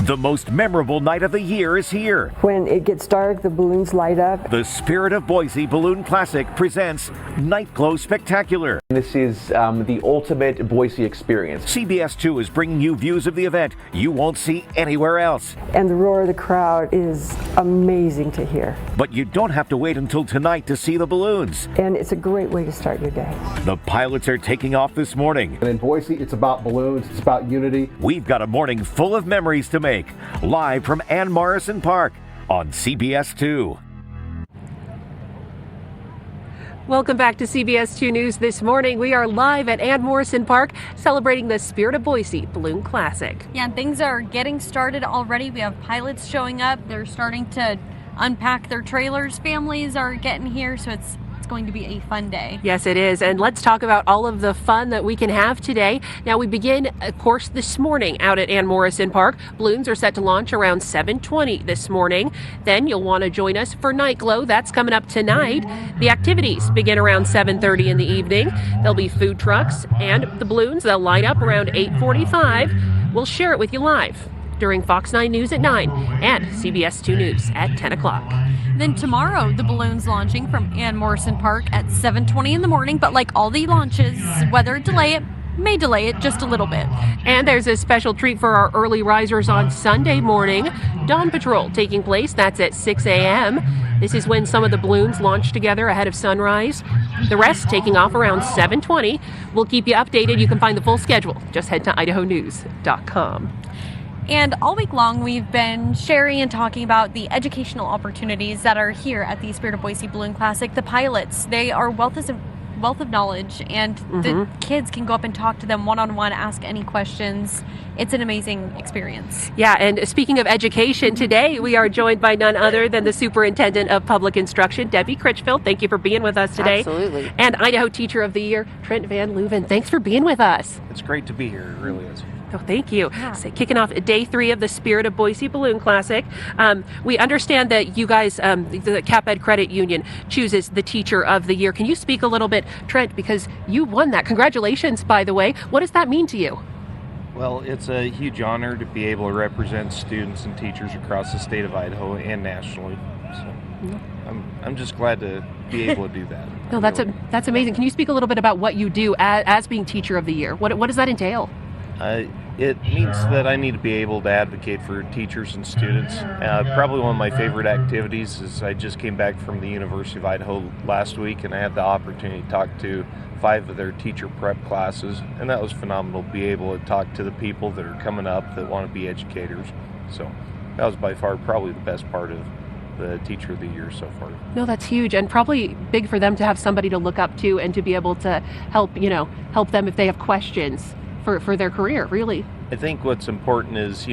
The most memorable night of the year is here. When it gets dark, the balloons light up. The Spirit of Boise Balloon Classic presents Night Glow Spectacular. This is the ultimate Boise experience. CBS 2 is bringing you views of the event you won't see anywhere else. And the roar of the crowd is amazing to hear. But you don't have to wait until tonight to see the balloons. And it's a great way to start your day. The pilots are taking off this morning. And in Boise, it's about balloons, it's about unity. We've got a morning full of memories to make. Live from Ann Morrison Park on CBS 2. Welcome back to CBS 2 News this morning. We are live at Ann Morrison Park celebrating the Spirit of Boise Balloon Classic. Yeah, things are getting started already. We have pilots showing up. They're starting to unpack their trailers. Families are getting here, so it's going to be a fun day. Yes, it is. And let's talk about all of the fun that we can have today. Now, we begin, of course, this morning out at Ann Morrison Park. Balloons are set to launch around 7:20 this morning. Then you'll want to join us for Night Glow. That's coming up tonight. The activities begin around 7:30 in the evening. There'll be food trucks and the balloons. They'll light up around 8:45. We'll share it with you live during Fox 9 News at 9 and CBS 2 News at 10 o'clock. Then tomorrow, the balloons launching from Ann Morrison Park at 7:20 in the morning. But like all the launches, weather may delay it just a little bit. And there's a special treat for our early risers on Sunday morning. Dawn Patrol taking place. That's at 6 a.m. This is when some of the balloons launch together ahead of sunrise. The rest taking off around 7:20. We'll keep you updated. You can find the full schedule. Just head to idahonews.com. And all week long, we've been sharing and talking about the educational opportunities that are here at the Spirit of Boise Balloon Classic. The pilots, they are wealth of knowledge, and the kids can go up and talk to them one-on-one, ask any questions. It's an amazing experience. Yeah, and speaking of education, today we are joined by none other than the Superintendent of Public Instruction, Debbie Critchfield. Thank you for being with us today. Absolutely. And Idaho Teacher of the Year, Trent Van Leuven. Thanks for being with us. It's great to be here. It really is. Oh, thank you. Yeah. So kicking off day 3 of the Spirit of Boise Balloon Classic. We understand that you guys, the CapEd Credit Union, chooses the Teacher of the Year. Can you speak a little bit, Trent, because you won that. Congratulations, by the way. What does that mean to you? Well, it's a huge honor to be able to represent students and teachers across the state of Idaho and nationally. So I'm just glad to be able to do that. No, that's amazing. Can you speak a little bit about what you do as being Teacher of the Year? What does that entail? It means that I need to be able to advocate for teachers and students. Probably one of my favorite activities is I just came back from the University of Idaho last week, and I had the opportunity to talk to 5 of their teacher prep classes, and that was phenomenal to be able to talk to the people that are coming up that want to be educators. So that was by far probably the best part of the Teacher of the Year so far. No, that's huge, and probably big for them to have somebody to look up to and to be able to help them if they have questions for their career, really. I think what's important is,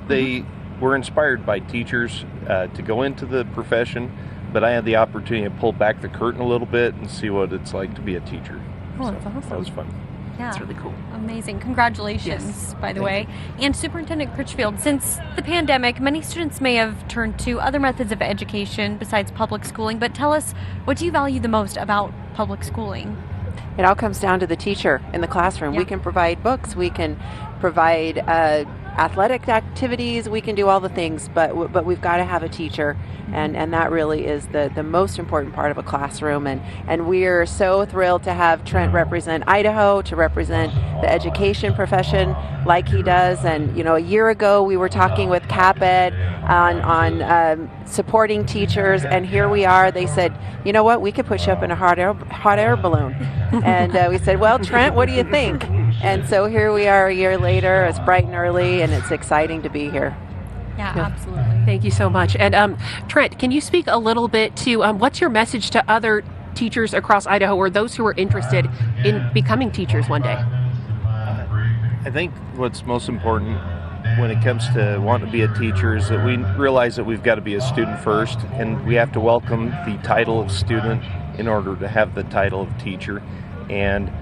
they were inspired by teachers to go into the profession, but I had the opportunity to pull back the curtain a little bit and see what it's like to be a teacher. Oh, that's awesome. That was fun. Yeah, that's really cool. Amazing. Congratulations, by the way. And Superintendent Critchfield, since the pandemic, many students may have turned to other methods of education besides public schooling, but tell us, what do you value the most about public schooling? It all comes down to the teacher in the classroom. Yeah. We can provide books, we can provide athletic activities, we can do all the things, but we've got to have a teacher, and that really is the most important part of a classroom. And we're so thrilled to have Trent represent Idaho, to represent the education profession like he does. And a year ago we were talking with CapEd on supporting teachers, and here we are. They said, you know what, we could put you up in a hot air balloon. And we said, well, Trent, what do you think? And so here we are a year later. It's bright and early, and it's exciting to be here. Yeah, absolutely. Thank you so much. And Trent, can you speak a little bit to what's your message to other teachers across Idaho, or those who are interested in becoming teachers one day? I think what's most important when it comes to wanting to be a teacher is that we realize that we've got to be a student first, and we have to welcome the title of student in order to have the title of teacher. And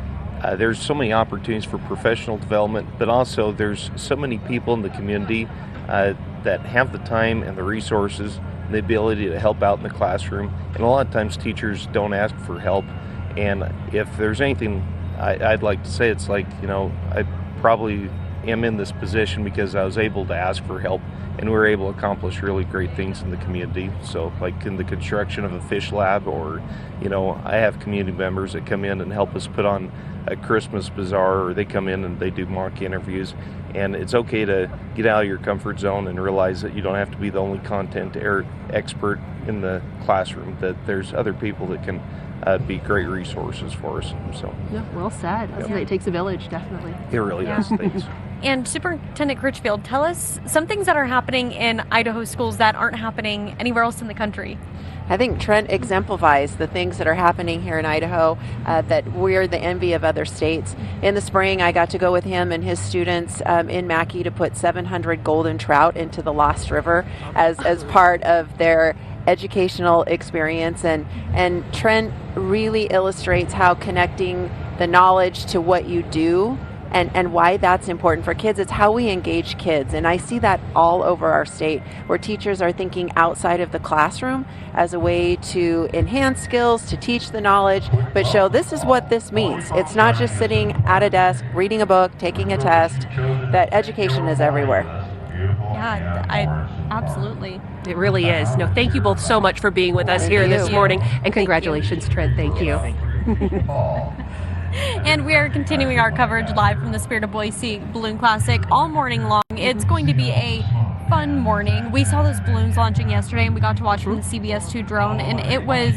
there's so many opportunities for professional development, but also there's so many people in the community that have the time and the resources and the ability to help out in the classroom. And a lot of times teachers don't ask for help. And if there's anything I'd like to say, it's like, I probably am in this position because I was able to ask for help, and we were able to accomplish really great things in the community. So like in the construction of a fish lab, or I have community members that come in and help us put on a Christmas bazaar, or they come in and they do mock interviews. And it's okay to get out of your comfort zone and realize that you don't have to be the only content expert in the classroom, that there's other people that can be great resources for us. So yeah, well said. It takes a village, definitely. It really does. Thanks. And Superintendent Critchfield, tell us some things that are happening in Idaho schools that aren't happening anywhere else in the country. I think Trent exemplifies the things that are happening here in Idaho, that we're the envy of other states. In the spring, I got to go with him and his students in Mackay to put 700 golden trout into the Lost River as part of their educational experience. And Trent really illustrates how connecting the knowledge to what you do and why that's important for kids. It's how we engage kids. And I see that all over our state, where teachers are thinking outside of the classroom as a way to enhance skills, to teach the knowledge, but show this is what this means. It's not just sitting at a desk, reading a book, taking a test, that education is everywhere. Yeah, absolutely. It really is. No, thank you both so much for being with us here this morning. And congratulations, Trent. Thank you. And we are continuing our coverage live from the Spirit of Boise Balloon Classic all morning long. It's going to be a fun morning. We saw those balloons launching yesterday, and we got to watch from the CBS 2 drone, and it was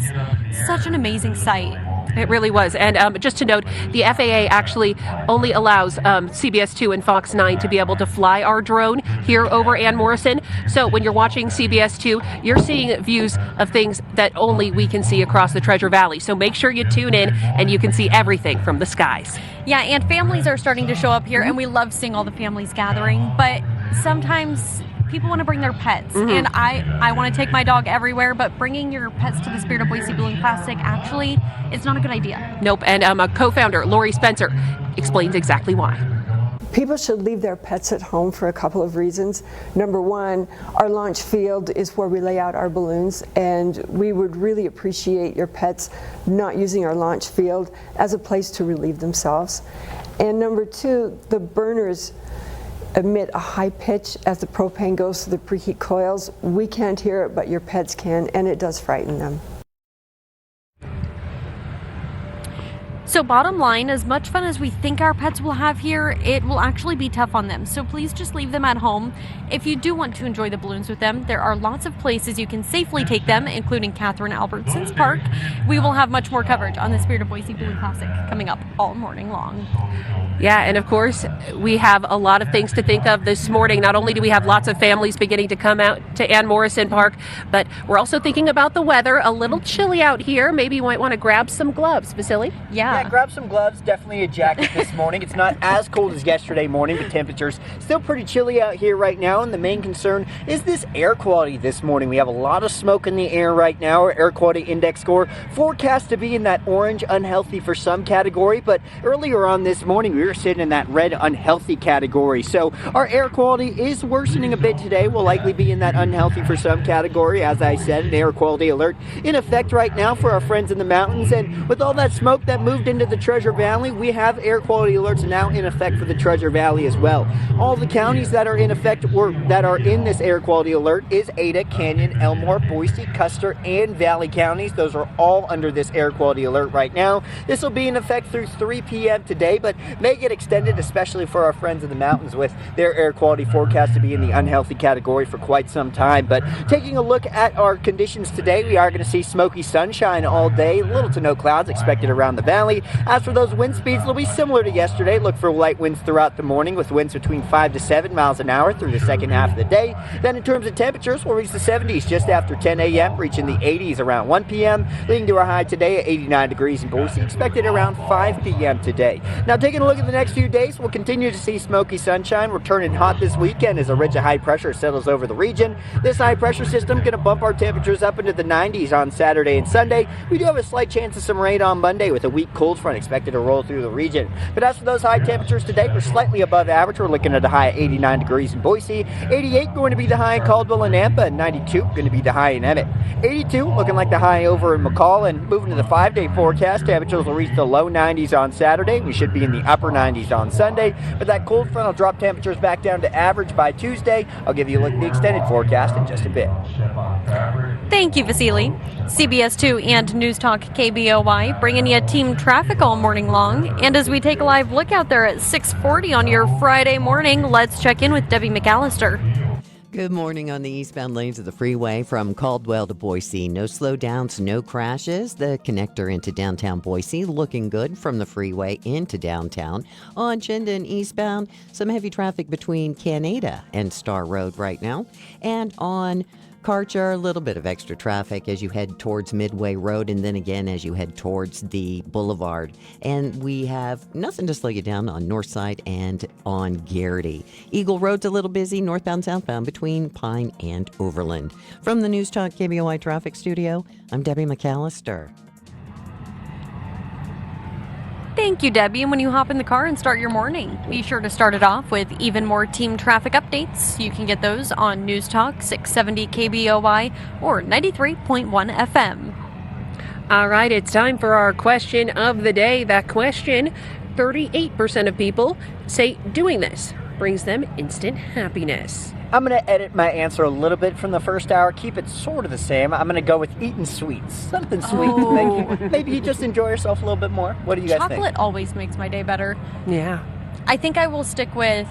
such an amazing sight. It really was. And just to note, the FAA actually only allows CBS 2 and Fox 9 to be able to fly our drone here over Ann Morrison. So when you're watching CBS 2, you're seeing views of things that only we can see across the Treasure Valley. So make sure you tune in and you can see everything from the skies. Yeah, and families are starting to show up here, and we love seeing all the families gathering. But sometimes people want to bring their pets, and I want to take my dog everywhere, but bringing your pets to the Spirit of Boise Balloon Classic, actually, it's not a good idea. Nope, and a co-founder, Lori Spencer, explains exactly why. People should leave their pets at home for a couple of reasons. Number one, our launch field is where we lay out our balloons, and we would really appreciate your pets not using our launch field as a place to relieve themselves. And number two, the burners emit a high pitch as the propane goes through the preheat coils. We can't hear it, but your pets can, and it does frighten them. So bottom line, as much fun as we think our pets will have here, it will actually be tough on them. So please just leave them at home. If you do want to enjoy the balloons with them, there are lots of places you can safely take them, including Catherine Albertson's Park. We will have much more coverage on the Spirit of Boise Balloon Classic coming up all morning long. Yeah, and of course, we have a lot of things to think of this morning. Not only do we have lots of families beginning to come out to Ann Morrison Park, but we're also thinking about the weather. A little chilly out here. Maybe you might want to grab some gloves. Vasily? Yeah, grab some gloves, definitely a jacket this morning. It's not as cold as yesterday morning, but temperatures still pretty chilly out here right now, and the main concern is this air quality this morning. We have a lot of smoke in the air right now. Our air quality index score forecast to be in that orange unhealthy for some category, but earlier on this morning we were sitting in that red unhealthy category. So our air quality is worsening a bit today. We'll likely be in that unhealthy for some category. As I said, an air quality alert in effect right now for our friends in the mountains, and with all that smoke that moved into the Treasure Valley, we have air quality alerts now in effect for the Treasure Valley as well. All the counties that are in effect or that are in this air quality alert is Ada, Canyon, Elmore, Boise, Custer, and Valley counties. Those are all under this air quality alert right now. This will be in effect through 3 p.m. today, but may get extended, especially for our friends in the mountains with their air quality forecast to be in the unhealthy category for quite some time. But taking a look at our conditions today, we are going to see smoky sunshine all day, little to no clouds expected around the valley. As for those wind speeds, they'll be similar to yesterday. Look for light winds throughout the morning with winds between 5 to 7 miles an hour through the second half of the day. Then in terms of temperatures, we'll reach the 70s just after 10 a.m., reaching the 80s around 1 p.m., leading to a high today at 89 degrees in Boise, expected around 5 p.m. today. Now taking a look at the next few days, we'll continue to see smoky sunshine. We're turning hot this weekend as a ridge of high pressure settles over the region. This high pressure system going to bump our temperatures up into the 90s on Saturday and Sunday. We do have a slight chance of some rain on Monday with a weak cold cold front expected to roll through the region. But as for those high temperatures today, we're slightly above average. We're looking at a high of 89 degrees in Boise, 88 going to be the high in Caldwell and Nampa, and 92 going to be the high in Emmett. 82 looking like the high over in McCall, and moving to the 5-day forecast, temperatures will reach the low 90s on Saturday. We should be in the upper 90s on Sunday, but that cold front will drop temperatures back down to average by Tuesday. I'll give you a look at the extended forecast in just a bit. Thank you, Vasily. CBS 2 and News Talk KBOI bringing you team traffic all morning long. And as we take a live look out there at 6:40 on your Friday morning, let's check in with Debbie McAllister. Good morning on the eastbound lanes of the freeway from Caldwell to Boise. No slowdowns, no crashes. The connector into downtown Boise looking good from the freeway into downtown. On Chinden eastbound, some heavy traffic between Canada and Star Road right now. And on Karcher, a little bit of extra traffic as you head towards Midway Road and then again as you head towards the boulevard. And we have nothing to slow you down on North Side and on Garrity. Eagle Road's a little busy, northbound, southbound between Pine and Overland. From the News Talk KBOI Traffic Studio, I'm Debbie McAllister. Thank you, Debbie. And when you hop in the car and start your morning, be sure to start it off with even more team traffic updates. You can get those on News Talk 670 KBOI or 93.1 FM. All right, it's time for our question of the day. That question, 38% of people say doing this brings them instant happiness. I'm going to edit my answer a little bit from the first hour, keep it sort of the same. I'm going to go with eating sweets. Something sweet to make you, maybe you just enjoy yourself a little bit more. What do you guys think? Chocolate always makes my day better. Yeah. I think I will stick with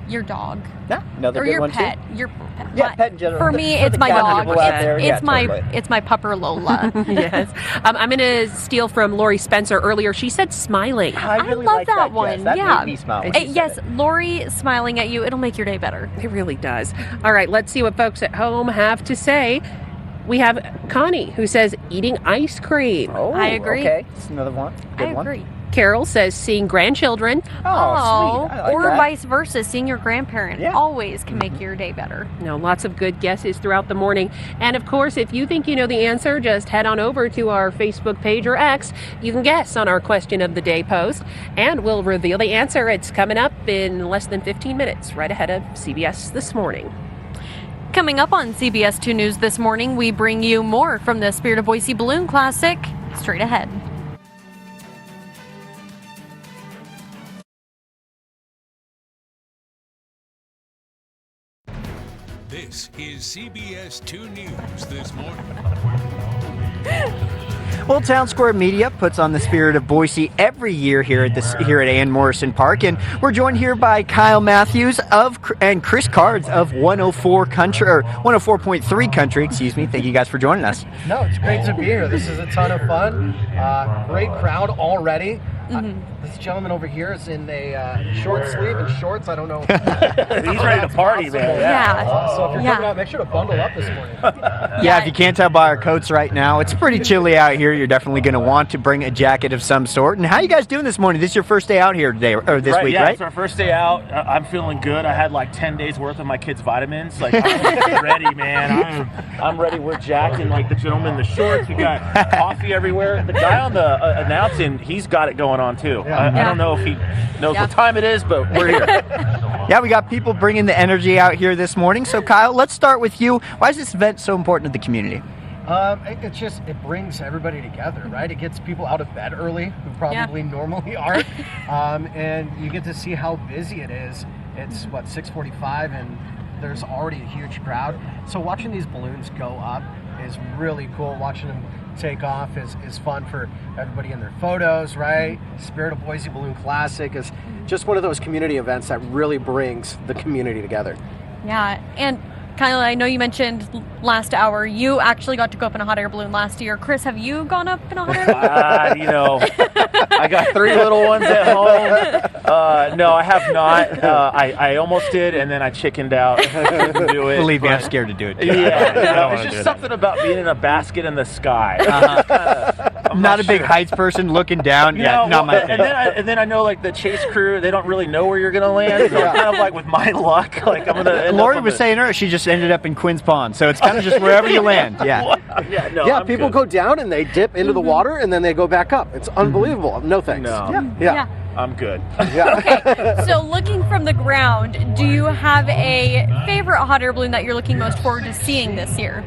your dog. Yeah, another or good your one pet. too. Your yeah, pet in general. For me, For it's the my cat dog. people out there, It's yeah, totally. it's my pupper Lola. Yes. I'm going to steal from Lori Spencer earlier. She said smiling. I really love like that one. Jess. That yeah. made me smile when she Yes, said it. Lori smiling at you, it'll make your day better. It really does. All right, let's see what folks at home have to say. We have Connie, who says eating ice cream. Oh, I agree. Okay, that's another one. Good I one. agree. Carol says seeing grandchildren. Oh, sweet. I like or that. vice versa, seeing your grandparent always can make your day better. No, lots of good guesses throughout the morning. And of course, if you think you know the answer, just head on over to our Facebook page or X. You can guess on our question of the day post, and we'll reveal the answer. It's coming up in less than 15 minutes, right ahead of CBS This Morning. Coming up on CBS 2 News this morning, we bring you more from the Spirit of Boise Balloon Classic straight ahead. This is CBS 2 News This Morning. Well, Town Square Media puts on the Spirit of Boise every year here at Ann Morrison Park, and we're joined here by Kyle Matthews and Chris Cards of 104.3 Country. Excuse me. Thank you guys for joining us. No, it's great to be here. This is a ton of fun. Great crowd already. This gentleman over here is in a short sleeve and shorts. I don't know. He's ready to party, man. Yeah. So if you're coming out, make sure to bundle up this morning. Yeah, if you can't tell by our coats right now, it's pretty chilly out here. You're definitely going to want to bring a jacket of some sort. And how are you guys doing this morning? This is your first day out here today, or this week, right? It's our first day out. I'm feeling good. I had like 10 days worth of my kids' vitamins. Like, I'm ready, man. I'm ready. We're jacked in like the gentleman in the shorts. We got coffee everywhere. The guy on the announcing, he's got it going on too. I don't know if he knows what time it is, but we're here. Yeah, we got people bringing the energy out here this morning. So, Kyle, let's start with you. Why is this event so important to the community? It brings everybody together, right? It gets people out of bed early who probably normally aren't, and you get to see how busy it is. It's 6:45 and there's already a huge crowd. So watching these balloons go up is really cool. Watching them take off is fun for everybody in their photos, right? Spirit of Boise Balloon Classic is just one of those community events that really brings the community together. Yeah, and Kyle, I know you mentioned last hour you actually got to go up in a hot air balloon last year. Chris, have you gone up in a hot air balloon? I got 3 little ones at home. No, I have not. I almost did, and then I chickened out. Couldn't do it. Believe me, I'm scared to do it. Yeah, it's just something about being in a basket in the sky. not a big heights person. Looking down, not my thing. And then I know like the chase crew, they don't really know where you're gonna land. So kind of like with my luck, like I'm gonna. Lori was saying earlier, she just ended up in Quinn's Pond, so it's kind of just wherever you land. Yeah. People go down and they dip into the water and then they go back up. It's unbelievable. No thanks. No. Yeah. I'm good. Okay, so looking from the ground, do you have a favorite hot air balloon that you're looking most forward to seeing this year?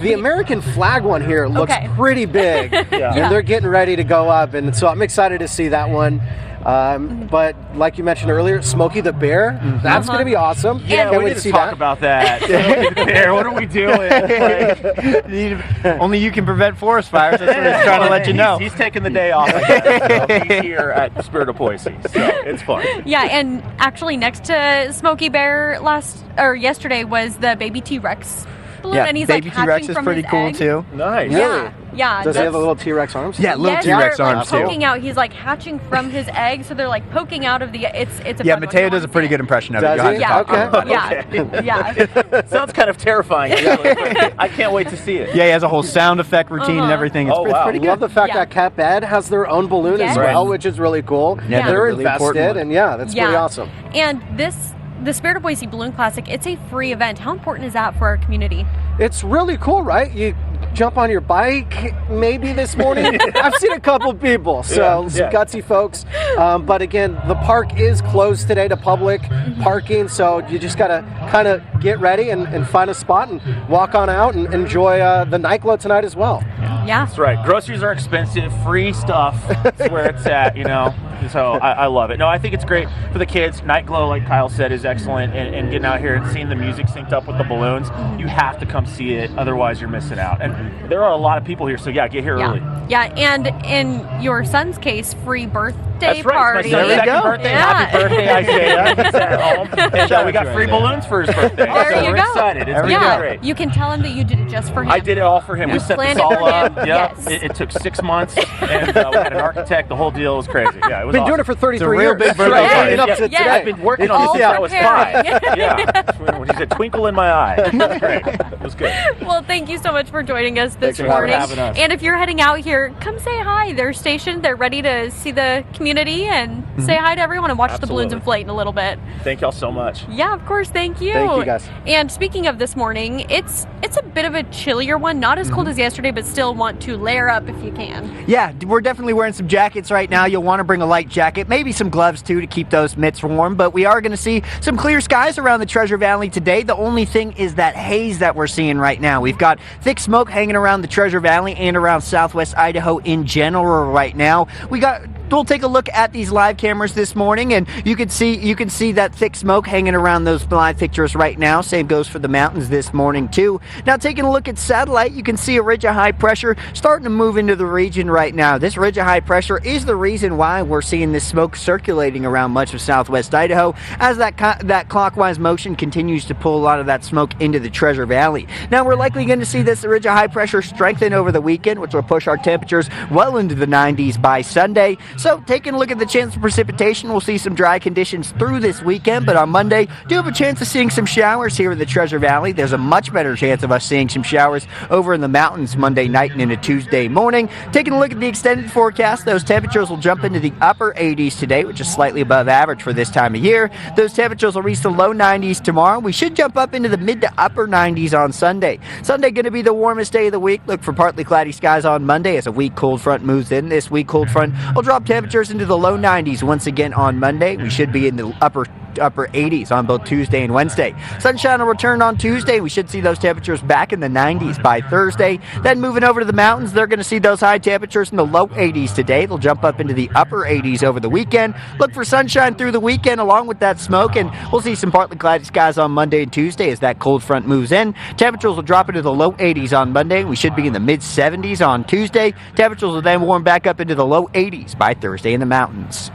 The American flag one here looks Okay. pretty big, and they're getting ready to go up, and so I'm excited to see that one. But like you mentioned earlier, Smokey the Bear, that's going to be awesome. Yeah, Can't we wait need to to see talk that. about that. Smokey the Bear, what are we doing? Only you can prevent forest fires. That's what he's trying to let you know. He's taking the day off. I guess, so he's here at Spirit of Boise, so it's fun. Yeah, and actually next to Smokey Bear yesterday was the baby T-Rex balloon, and he's baby like hatching T-Rex is from pretty his cool egg. too. Nice. Yeah. Does he have the little T-Rex arms? Yeah, little Yes, T-Rex they're, arms like, too. poking out. He's like hatching from his egg, so they're like poking out of the. It's a Yeah, fun one. Mateo does a pretty good impression of it. Does You'll have he? to talk to him about it. Yeah. Sounds kind of terrifying. Actually. I can't wait to see it. Yeah, he has a whole sound effect routine and everything. It's pretty I love good. the fact that Cap Ed has their own balloon as Yes. well, which is really cool. Yeah, They're really important invested, one. and that's pretty awesome. And the Spirit of Boise Balloon Classic, it's a free event. How important is that for our community? It's really cool, right? You jump on your bike maybe this morning. I've seen a couple people, so some gutsy folks. But again, the park is closed today to public parking, so you just got to kind of get ready and find a spot and walk on out and enjoy the night glow tonight as well. Yeah. That's right. Groceries are expensive. Free stuff. That's where it's at, So I love it. No, I think it's great for the kids. Night glow, like Kyle said, is excellent. And getting out here and seeing the music synced up with the balloons, you have to come see it. Otherwise, you're missing out. And there are a lot lot of people here, so yeah, get here early. Yeah, and in your son's case, free birthday That's right. party. It's my son's second birthday. Yeah. Happy birthday, Isaiah. He's at home. And we got free balloons for his birthday. There so you we're go. excited. It's going to be great. You can tell him that you did it just for him. I did it all for him. You We set planned this it for all up. him. Yeah. Yes. It took 6 months, and we had an architect. The whole deal was crazy. Yeah, it was Been awesome. doing it for 33 It's a real years. big birthday Right. party. Leading up to Yeah. today. I've been working on this All since I was prepared. 5. Yeah. When he said twinkle in my eye. It was great. It was good. Well, thank you so much for joining us this Thanks for morning. having us. And if you're heading out here, come say hi. They're stationed. They're ready to see the community and say hi to everyone and watch the balloons Absolutely. inflate in a little bit. Thank y'all so much. Yeah, of course. Thank you. Thank you, guys. And speaking of this morning, it's a bit of a chillier one. Not as cold as yesterday, but still want to layer up if you can. Yeah, we're definitely wearing some jackets right now. You'll want to bring a light jacket, maybe some gloves too to keep those mitts warm, but we are going to see some clear skies around the Treasure Valley today. The only thing is that haze that we're seeing right now. We've got thick smoke hanging around the Treasure Valley and around southwest Idaho in general right now. We'll take a look at these live cameras this morning, and you can see that thick smoke hanging around those live pictures right now. Same goes for the mountains this morning too. Now taking a look at satellite, you can see a ridge of high pressure starting to move into the region right now. This ridge of high pressure is the reason why we're seeing this smoke circulating around much of southwest Idaho as that clockwise motion continues to pull a lot of that smoke into the Treasure Valley. Now we're likely going to see this ridge of high pressure strengthen over the weekend, which will push our temperatures well into the 90s by Sunday. So taking a look at the chance of precipitation, we'll see some dry conditions through this weekend, but on Monday, do have a chance of seeing some showers here in the Treasure Valley. There's a much better chance of us seeing some showers over in the mountains Monday night and into Tuesday morning. Taking a look at the extended forecast, those temperatures will jump into the upper 80s today, which is slightly above average for this time of year. Those temperatures will reach the low 90s tomorrow. We should jump up into the mid to upper 90s on Sunday. Sunday going to be the warmest day of the week. Look for partly cloudy skies on Monday as a weak cold front moves in. This weak cold front will drop temperatures into the low 90s once again on Monday. We should be in the upper 80s on both Tuesday and Wednesday. Sunshine will return on Tuesday. We should see those temperatures back in the 90s by Thursday. Then moving over to the mountains, they're going to see those high temperatures in the low 80s today. They'll jump up into the upper 80s over the weekend. Look for sunshine through the weekend along with that smoke, and we'll see some partly cloudy skies on Monday and Tuesday as that cold front moves in. Temperatures will drop into the low 80s on Monday. We should be in the mid 70s on Tuesday. Temperatures will then warm back up into the low 80s by Thursday in the mountains.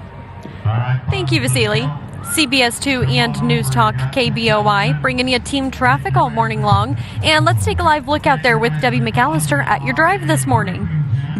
Thank you, Vasily. CBS 2 and News Talk KBOI bringing you team traffic all morning long. And let's take a live look out there with Debbie McAllister at your drive this morning.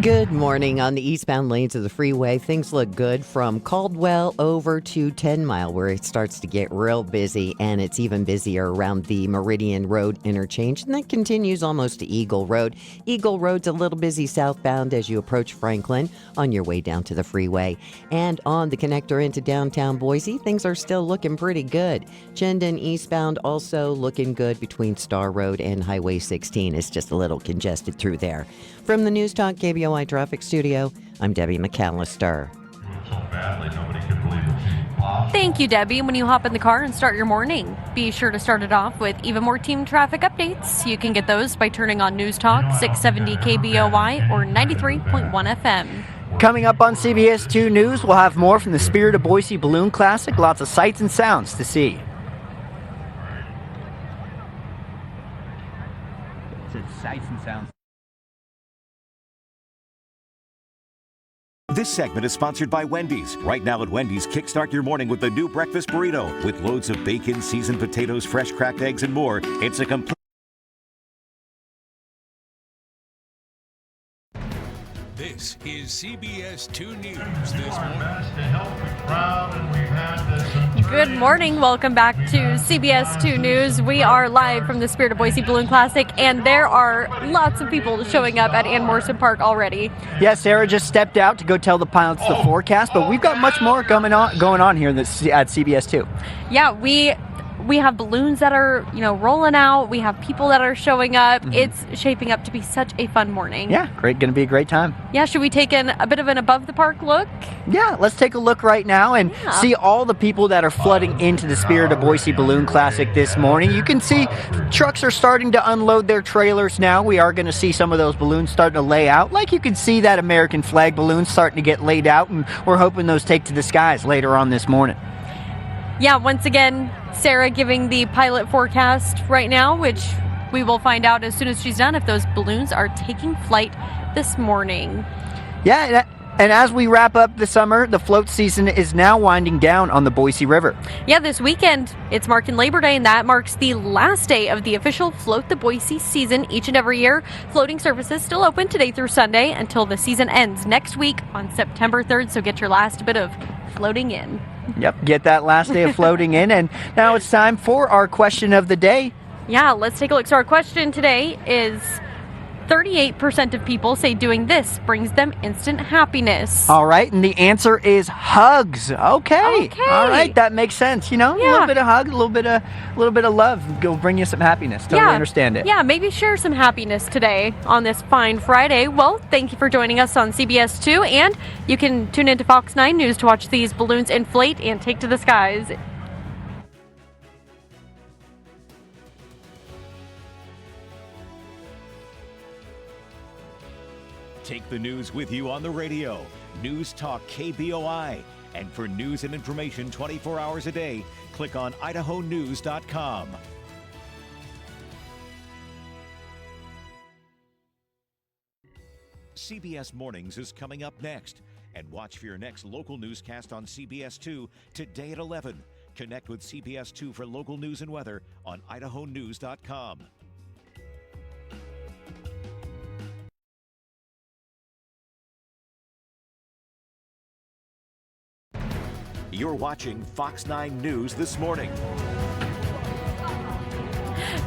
Good morning. On the eastbound lanes of the freeway, things look good from Caldwell over to 10 Mile, where it starts to get real busy, and it's even busier around the Meridian Road interchange, and that continues almost to Eagle Road. Eagle Road's a little busy southbound as you approach Franklin on your way down to the freeway. And on the connector into downtown Boise, things are still looking pretty good. Chinden eastbound also looking good between Star Road and Highway 16. It's just a little congested through there. From the News Talk KBOI Traffic Studio, I'm Debbie McAllister. Thank you, Debbie. When you hop in the car and start your morning, be sure to start it off with even more team traffic updates. You can get those by turning on News Talk 670 KBOI or 93.1 FM. Coming up on CBS 2 News, we'll have more from the Spirit of Boise Balloon Classic. Lots of sights and sounds to see. It said sights and sounds. This segment is sponsored by Wendy's. Right now at Wendy's, kickstart your morning with the new breakfast burrito with loads of bacon, seasoned potatoes, fresh cracked eggs, and more. It's a complete... This is CBS 2 News this morning. Good morning. Welcome back to CBS 2 News. We are live from the Spirit of Boise Balloon Classic, and there are lots of people showing up at Ann Morrison Park already. Yeah, Sarah just stepped out to go tell the pilots the forecast, but we've got much more going on here at CBS 2. Yeah, we have balloons that are, rolling out. We have people that are showing up. Mm-hmm. It's shaping up to be such a fun morning. Yeah, great. Going to be a great time. Yeah, should we take a bit of an above the park look? Yeah, let's take a look right now and see all the people that are flooding into the Spirit of Boise Balloon Classic this morning. You can see trucks are starting to unload their trailers now. We are going to see some of those balloons starting to lay out. Like you can see that American flag balloon starting to get laid out, and we're hoping those take to the skies later on this morning. Yeah, once again, Sarah giving the pilot forecast right now, which we will find out as soon as she's done if those balloons are taking flight this morning. Yeah, and as we wrap up the summer, the float season is now winding down on the Boise River. Yeah, this weekend, it's marking Labor Day, and that marks the last day of the official Float the Boise season each and every year. Floating services still open today through Sunday until the season ends next week on September 3rd, so get your last bit of floating in. Yep, get that last day of floating in, and now it's time for our question of the day. Yeah, let's take a look. So our question today is 38% of people say doing this brings them instant happiness. All right, and the answer is hugs. Okay. All right, that makes sense. A little bit of hug, a little bit of love will bring you some happiness. Totally understand it. Yeah, maybe share some happiness today on this fine Friday. Well, thank you for joining us on CBS 2, and you can tune into Fox 9 News to watch these balloons inflate and take to the skies. Take the news with you on the radio. News Talk KBOI. And for news and information 24 hours a day, click on idahonews.com. CBS Mornings is coming up next. And watch for your next local newscast on CBS 2 today at 11. Connect with CBS 2 for local news and weather on idahonews.com. You're watching Fox 9 News this morning.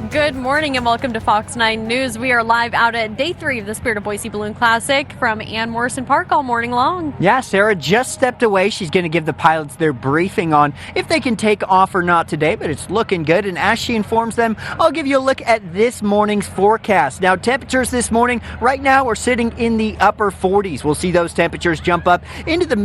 Good morning and welcome to Fox 9 News. We are live out at day 3 of the Spirit of Boise Balloon Classic from Ann Morrison Park all morning long. Yeah, Sarah just stepped away. She's going to give the pilots their briefing on if they can take off or not today, but it's looking good. And as she informs them, I'll give you a look at this morning's forecast. Now, temperatures this morning, right now we're sitting in the upper 40s. We'll see those temperatures jump up into the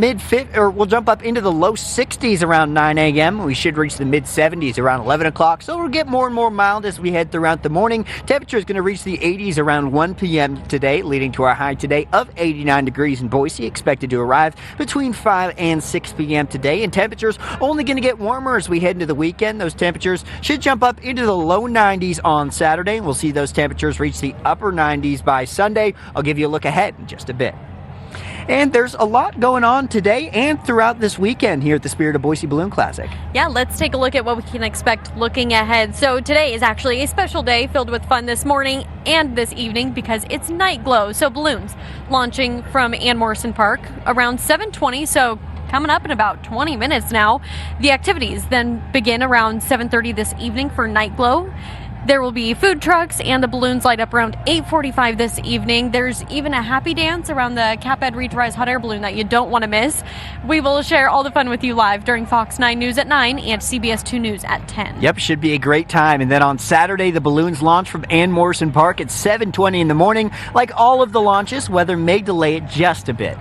we'll jump up into the low 60s around 9 a.m. We should reach the mid 70s around 11 o'clock. So we'll get more and more mild as we head throughout the morning. Temperature is going to reach the 80s around 1 p.m. today, leading to our high today of 89 degrees in Boise, expected to arrive between 5 and 6 p.m. today. And temperatures only going to get warmer as we head into the weekend. Those temperatures should jump up into the low 90s on Saturday. We'll see those temperatures reach the upper 90s by Sunday. I'll give you a look ahead in just a bit. And there's a lot going on today and throughout this weekend here at the Spirit of Boise Balloon Classic. Yeah, let's take a look at what we can expect looking ahead. So today is actually a special day filled with fun this morning and this evening because it's night glow. So balloons launching from Ann Morrison Park around 7:20. So coming up in about 20 minutes now. The activities then begin around 7:30 this evening for night glow. There will be food trucks and the balloons light up around 8:45 this evening. There's even a happy dance around the Cap Ed Reach Rise hot air balloon that you don't want to miss. We will share all the fun with you live during Fox 9 News at 9 and CBS 2 News at 10. Yep, should be a great time. And then on Saturday, the balloons launch from Ann Morrison Park at 7:20 in the morning. Like all of the launches, weather may delay it just a bit.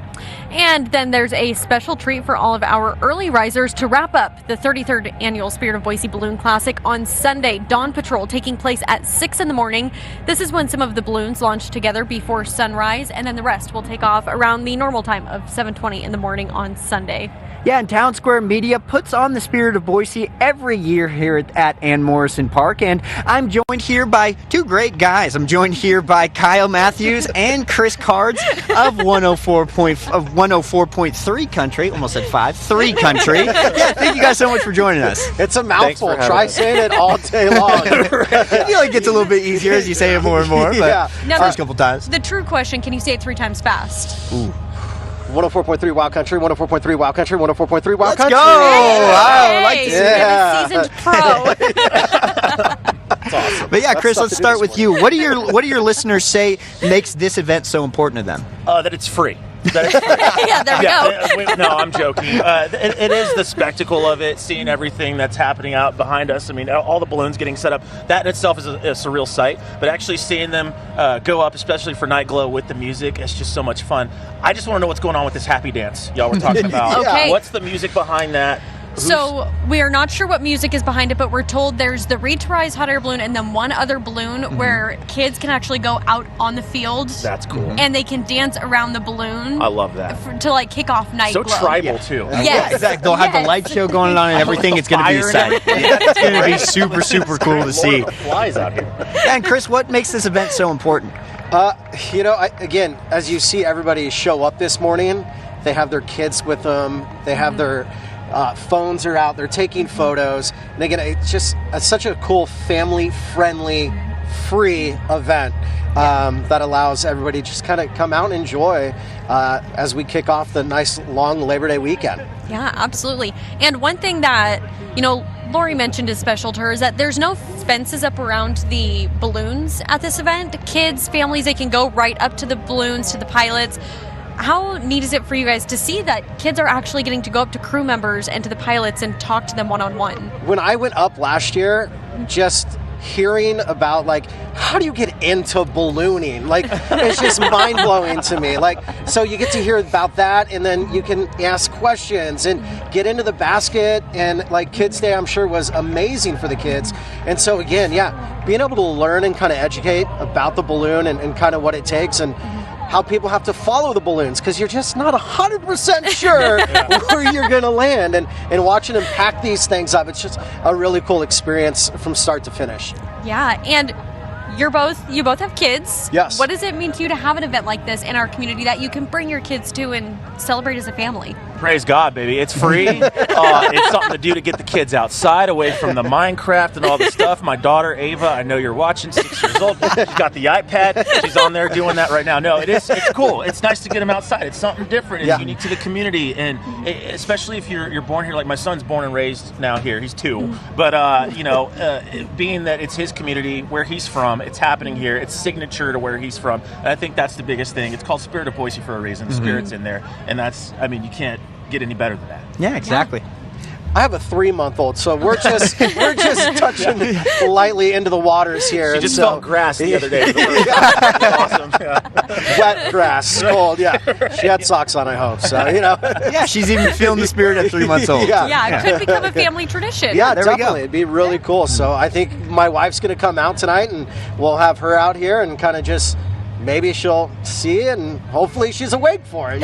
And then there's a special treat for all of our early risers to wrap up the 33rd annual Spirit of Boise Balloon Classic on Sunday. Dawn Patrol taking place at 6 in the morning. This is when some of the balloons launch together before sunrise, and then the rest will take off around the normal time of 7:20 in the morning on Sunday. Yeah, and Town Square Media puts on the Spirit of Boise every year here at Ann Morrison Park, and I'm joined here by two great guys. I'm joined here by Kyle Matthews and Chris Cards of 104.3 Country. Almost said 3 Country. Yeah, thank you guys so much for joining us. It's a mouthful. Try saying it all day long. I feel like it gets a little bit easier as you say it more and more, but Yeah. Now, first couple times. The true question, can you say it 3 times fast? Ooh. 104.3 Wild Country, 104.3 Wild Country, 104.3 Wild Let's Country. go! Wow, I like to see We have a that. seasoned pro. That's awesome. But yeah, Chris, let's start with you. What do your listeners say makes this event so important to them? That it's free. That it's free. Yeah, there we go. No, I'm joking. It is the spectacle of it, seeing everything that's happening out behind us. I mean, all the balloons getting set up, that in itself is a surreal sight. But actually seeing them go up, especially for Night Glow with the music, it's just so much fun. I just want to know what's going on with this happy dance y'all were talking about. Okay. What's the music behind that? So we are not sure what music is behind it, but we're told there's the Reach Rise hot air balloon and then one other balloon where kids can actually go out on the field. That's cool. And they can dance around the balloon. I love that. To like kick off Night So Glow. tribal too. Yes. Yeah, exactly. They'll have the light show going on and everything. It's going to be a Fire sight. and everything. It's going to be super, super cool to see. Lord of the Flies out here. And Chris, what makes this event so important? Again, as you see everybody show up this morning, they have their kids with them, they have their phones are out, they're taking photos. And again, it's just such a cool family-friendly, free event that allows everybody to just kind of come out and enjoy as we kick off the nice long Labor Day weekend. Yeah, absolutely. And one thing that, Lori mentioned is special to her is that there's no fences up around the balloons at this event. Kids, families, they can go right up to the balloons, to the pilots. How neat is it for you guys to see that kids are actually getting to go up to crew members and to the pilots and talk to them one-on-one? When I went up last year, just hearing about how do you get into ballooning, it's just mind-blowing to me. So you get to hear about that, and then you can ask questions and get into the basket, and Kids Day I'm sure was amazing for the kids. And so again, being able to learn and kind of educate about the balloon and kind of what it takes and how people have to follow the balloons, because you're just not 100% sure where you're going to land, and watching them pack these things up, it's just a really cool experience from start to finish. Yeah, and you both have kids. Yes. What does it mean to you to have an event like this in our community that you can bring your kids to and celebrate as a family? Praise God, baby. It's free. It's something to do to get the kids outside, away from the Minecraft and all the stuff. My daughter, Ava, I know you're watching, 6 years old. She's got the iPad. She's on there doing that right now. No, it's cool. It's nice to get them outside. It's something different and unique to the community. And especially if you're born here, like my son's born and raised now here. He's 2. But, being that it's his community, where he's from, it's happening here. It's signature to where he's from. And I think that's the biggest thing. It's called Spirit of Boise for a reason. The Spirit's in there. And you can't get any better than that. Yeah, exactly. I have a 3-month-old, so we're just touching lightly into the waters here. She just felt grass the other day. Awesome. Wet grass, cold. Yeah, she had socks on, I hope. So Yeah, she's even feeling the spirit at 3 months old. Yeah, it could become a family tradition. Yeah, there we go. definitely. It'd be really cool. So I think my wife's going to come out tonight, and we'll have her out here and kind of just. Maybe she'll see it, and hopefully she's awake for it.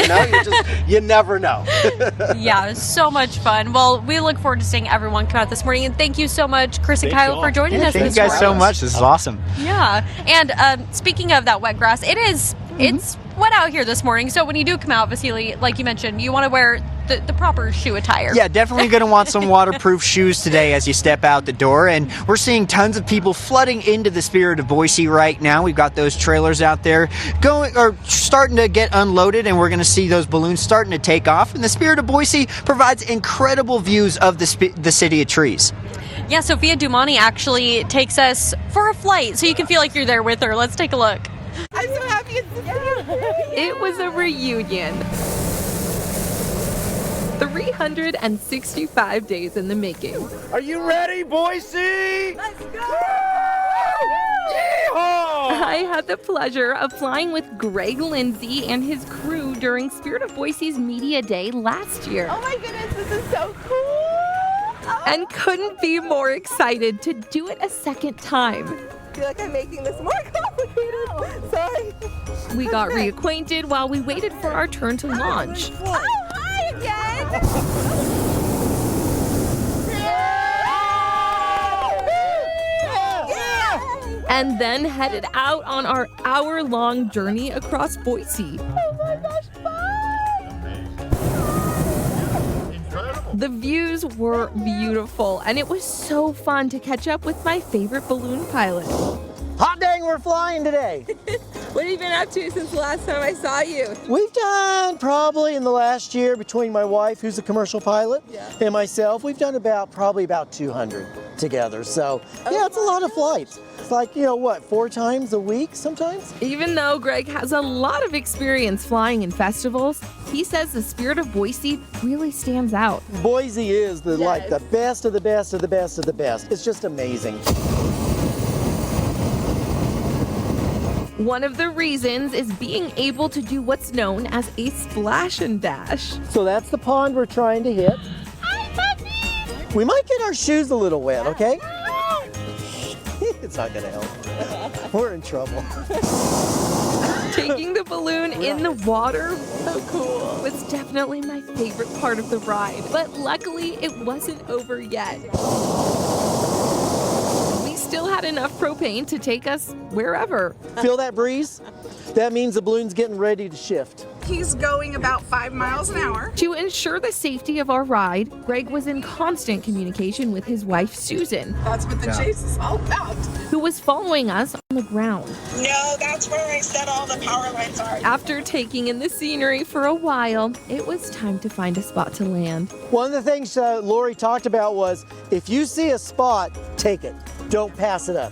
You never know. Yeah, it was so much fun. Well, we look forward to seeing everyone come out this morning, and thank you so much, Chris and Kyle, for joining us. Thank you guys so much. This is awesome. Yeah, and speaking of that wet grass, it's wet out here this morning. So when you do come out, Vasily, like you mentioned, you want to wear the proper shoe attire. Yeah, definitely going to want some waterproof shoes today as you step out the door. And we're seeing tons of people flooding into the Spirit of Boise right now. We've got those trailers out there starting to get unloaded, and we're going to see those balloons starting to take off. And the Spirit of Boise provides incredible views of the city of trees. Yeah, Sophia Dumani actually takes us for a flight, so you can feel like you're there with her. Let's take a look. I'm so happy it's It was a reunion. 365 days in the making. Are you ready, Boise? Let's go! I had the pleasure of flying with Greg Lindsay and his crew during Spirit of Boise's Media Day last year. Oh my goodness, this is so cool! And couldn't be more excited to do it a second time. I feel like I'm making this more complicated. Sorry. We got reacquainted while we waited for our turn to launch. Oh, hi again! And then headed out on our hour-long journey across Boise. Oh my gosh, fun! The views were beautiful, and it was so fun to catch up with my favorite balloon pilot. Hot dang, we're flying today. What have you been up to since the last time I saw you? We've done probably in the last year between my wife, who's a commercial pilot, and myself, we've done probably about 200 together. So yeah, it's a lot of flights. It's like, 4 times a week sometimes? Even though Greg has a lot of experience flying in festivals, he says the Spirit of Boise really stands out. Boise is the best of the best of the best of the best. It's just amazing. One of the reasons is being able to do what's known as a splash and dash. So that's the pond we're trying to hit. We might get our shoes a little wet, okay? It's not gonna help. We're in trouble. Taking the balloon in the water, so cool, was definitely my favorite part of the ride. But luckily, it wasn't over yet. Still had enough propane to take us wherever. Feel that breeze? That means the balloon's getting ready to shift. He's going about 5 miles an hour. To ensure the safety of our ride, Greg was in constant communication with his wife, Susan. That's what the chase is all about. Who was following us on the ground. No, that's where I said all the power lines are. After taking in the scenery for a while, it was time to find a spot to land. One of the things Lori talked about was, if you see a spot, take it. Don't pass it up,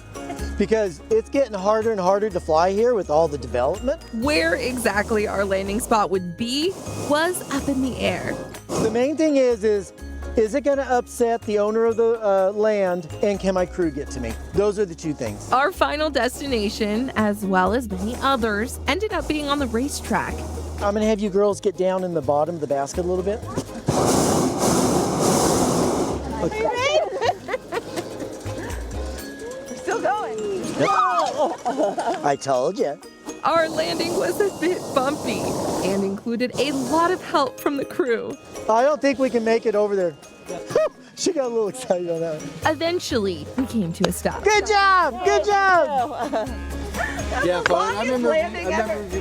because it's getting harder and harder to fly here with all the development. Where exactly our landing spot would be was up in the air. The main thing is it going to upset the owner of the land, and can my crew get to me? Those are the two things. Our final destination, as well as many others, ended up being on the racetrack. I'm going to have you girls get down in the bottom of the basket a little bit. Okay. I told you. Our landing was a bit bumpy and included a lot of help from the crew. I don't think we can make it over there. She got a little excited on that one. Eventually, we came to a stop. Good job! Good job! Yeah, fun.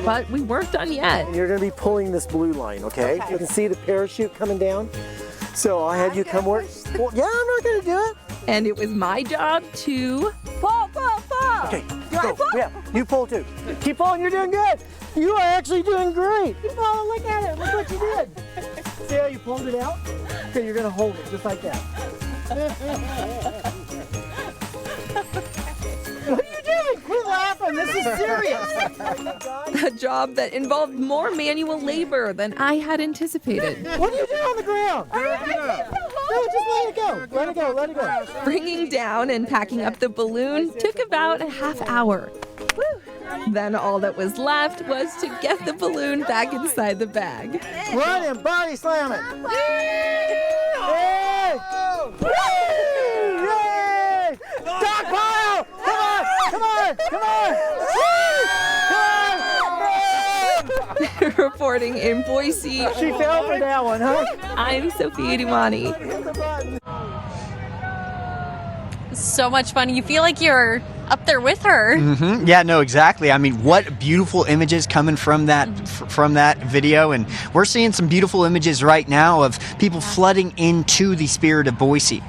But we weren't done yet. You're going to be pulling this blue line, okay? You can see the parachute coming down. So I'll have you come work. Well, yeah, I'm not going to do it. And it was my job to pull. Okay, go. Yeah, you pull too. Keep pulling, you're doing good. You are actually doing great. Keep pulling, look at it. Look what you did. See how you pulled it out? Okay, you're gonna hold it just like that. What are you doing? Quit laughing, this is serious. A job that involved more manual labor than I had anticipated. What are you doing on the ground? No, just let it go. Let it go, let it go. Bringing down and packing up the balloon took about a half hour. Then all that was left was to get the balloon back inside the bag. Run and body slam it. Yay! Yay! Stockpile! Come on! Come on! Reporting in Boise. She fell for that one, huh? I'm Sophia Dumani. so much fun. You feel like you're up there with her. Mm-hmm. Yeah, no, exactly. I mean, what beautiful images coming from that video, and we're seeing some beautiful images right now of people flooding into the Spirit of Boise.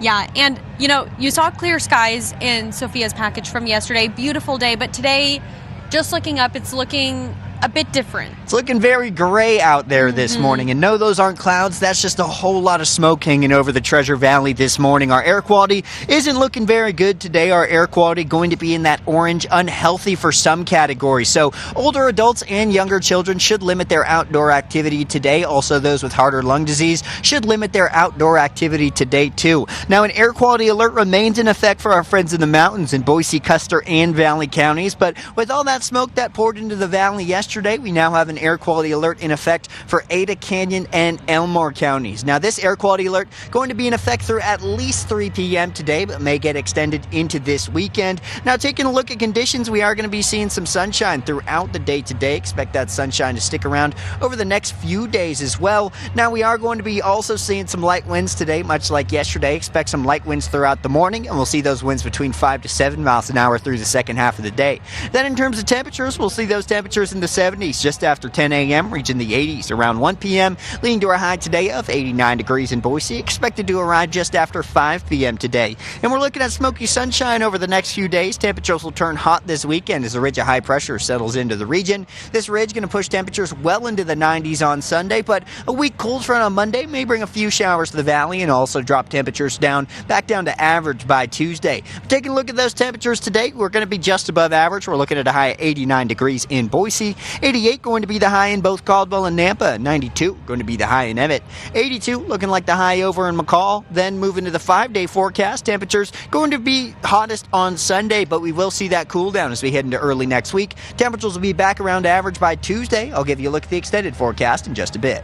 Yeah, and you saw clear skies in Sophia's package from yesterday. Beautiful day, but today, just looking up, it's looking a bit different. It's looking very gray out there this morning, and no, those aren't clouds. That's just a whole lot of smoke hanging over the Treasure Valley this morning. Our air quality isn't looking very good today. Our air quality going to be in that orange, unhealthy for some categories. So older adults and younger children should limit their outdoor activity today. Also, those with heart or lung disease should limit their outdoor activity today too. Now, an air quality alert remains in effect for our friends in the mountains in Boise, Custer, and Valley counties. But with all that smoke that poured into the valley yesterday, we now have an air quality alert in effect for Ada, Canyon, and Elmore counties. Now, this air quality alert going to be in effect through at least 3 p.m. today, but may get extended into this weekend. Now, taking a look at conditions, we are going to be seeing some sunshine throughout the day today. Expect that sunshine to stick around over the next few days as well. Now, we are going to be also seeing some light winds today, much like yesterday. Expect some light winds throughout the morning, and we'll see those winds between 5 to 7 miles an hour through the second half of the day. Then in terms of temperatures, we'll see those temperatures in the 70s just after 10 a.m., reaching the 80s around 1 p.m., leading to a high today of 89 degrees in Boise, expected to arrive just after 5 p.m. today. And we're looking at smoky sunshine over the next few days. Temperatures will turn hot this weekend as a ridge of high pressure settles into the region. This ridge going to push temperatures well into the 90s on Sunday, but a weak cold front on Monday may bring a few showers to the valley and also drop temperatures back down to average by Tuesday. Taking a look at those temperatures today, we're going to be just above average. We're looking at a high of 89 degrees in Boise, 88 going to be the high in both Caldwell and Nampa, 92 going to be the high in Emmett, 82 looking like the high over in McCall. Then moving to the 5-day forecast, temperatures going to be hottest on Sunday, but we will see that cool down as we head into early next week. Temperatures will be back around average by Tuesday. I'll give you a look at the extended forecast in just a bit.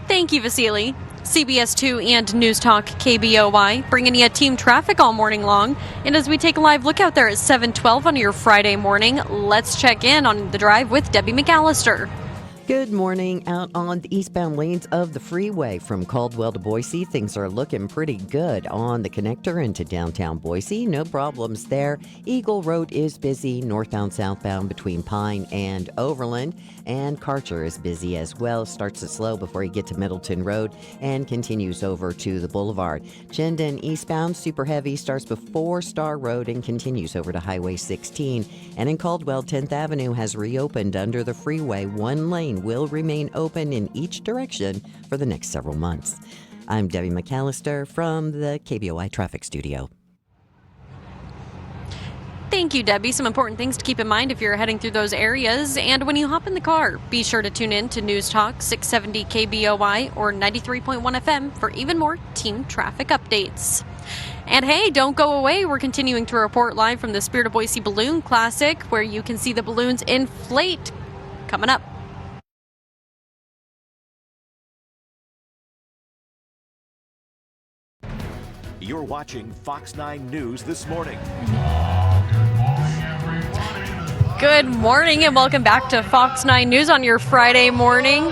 Thank you, Vasily. CBS 2 and News Talk KBOI bringing you team traffic all morning long. And as we take a live look out there at 7:12 on your Friday morning, let's check in on the drive with Debbie McAllister. Good morning. Out on the eastbound lanes of the freeway from Caldwell to Boise, things are looking pretty good on the connector into downtown Boise. No problems there. Eagle Road is busy northbound, southbound between Pine and Overland. And Karcher is busy as well. Starts it slow before you get to Middleton Road and continues over to the Boulevard. Chinden eastbound, super heavy, starts before Star Road and continues over to Highway 16. And in Caldwell, 10th Avenue has reopened under the freeway. One lane will remain open in each direction for the next several months. I'm Debbie McAllister from the KBOI Traffic Studio. Thank you, Debbie. Some important things to keep in mind if you're heading through those areas. And when you hop in the car, be sure to tune in to News Talk 670 KBOI or 93.1 FM for even more team traffic updates. And hey, don't go away. We're continuing to report live from the Spirit of Boise Balloon Classic, where you can see the balloons inflate coming up. You're watching Fox 9 News This Morning. Good morning and welcome back to Fox 9 News on your Friday morning.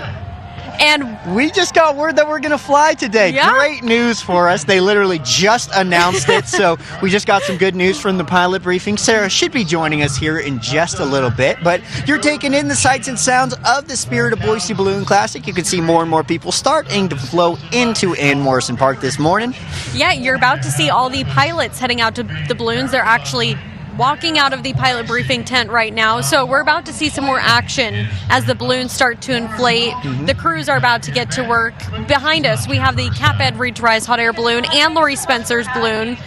And we just got word that we're going to fly today. Yeah. Great news for us. They literally just announced it. So we just got some good news from the pilot briefing. Sarah should be joining us here in just a little bit. But you're taking in the sights and sounds of the Spirit of Boise Balloon Classic. You can see more and more people starting to flow into Ann Morrison Park this morning. Yeah, you're about to see all the pilots heading out to the balloons. They're actually walking out of the pilot briefing tent right now. So we're about to see some more action as the balloons start to inflate. The crews are about to get to work. Behind us, we have the Cap Ed Reed Rise hot air balloon and Lori Spencer's balloon.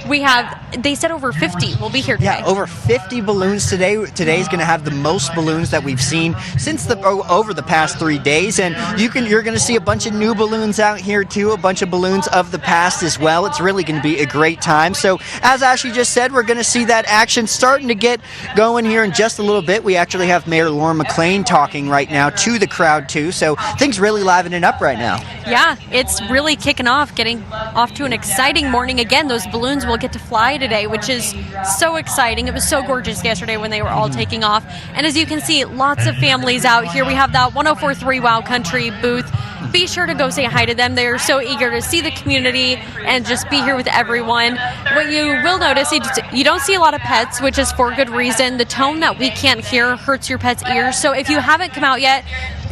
We have, they said over 50 will be here today. Yeah, over 50 balloons today. Today's going to have the most balloons that we've seen since over the past 3 days. And you're going to see a bunch of new balloons out here too, a bunch of balloons of the past as well. It's really going to be a great time. So as Ashley just said, we're going to see that action starting to get going here in just a little bit. We actually have Mayor Lauren McLean talking right now to the crowd too. So things really livening up right now. Yeah, it's really kicking off, getting off to an exciting morning. Again, those balloons will get to fly today, which is so exciting. It was so gorgeous yesterday when they were all taking off. And as you can see, lots of families out here. We have that 104.3 Wow Country booth. be sure to go say hi to them. They are so eager to see the community and just be here with everyone. What you will notice, you don't see a lot of pets, which is for good reason. The tone that we can't hear hurts your pet's ears. So if you haven't come out yet,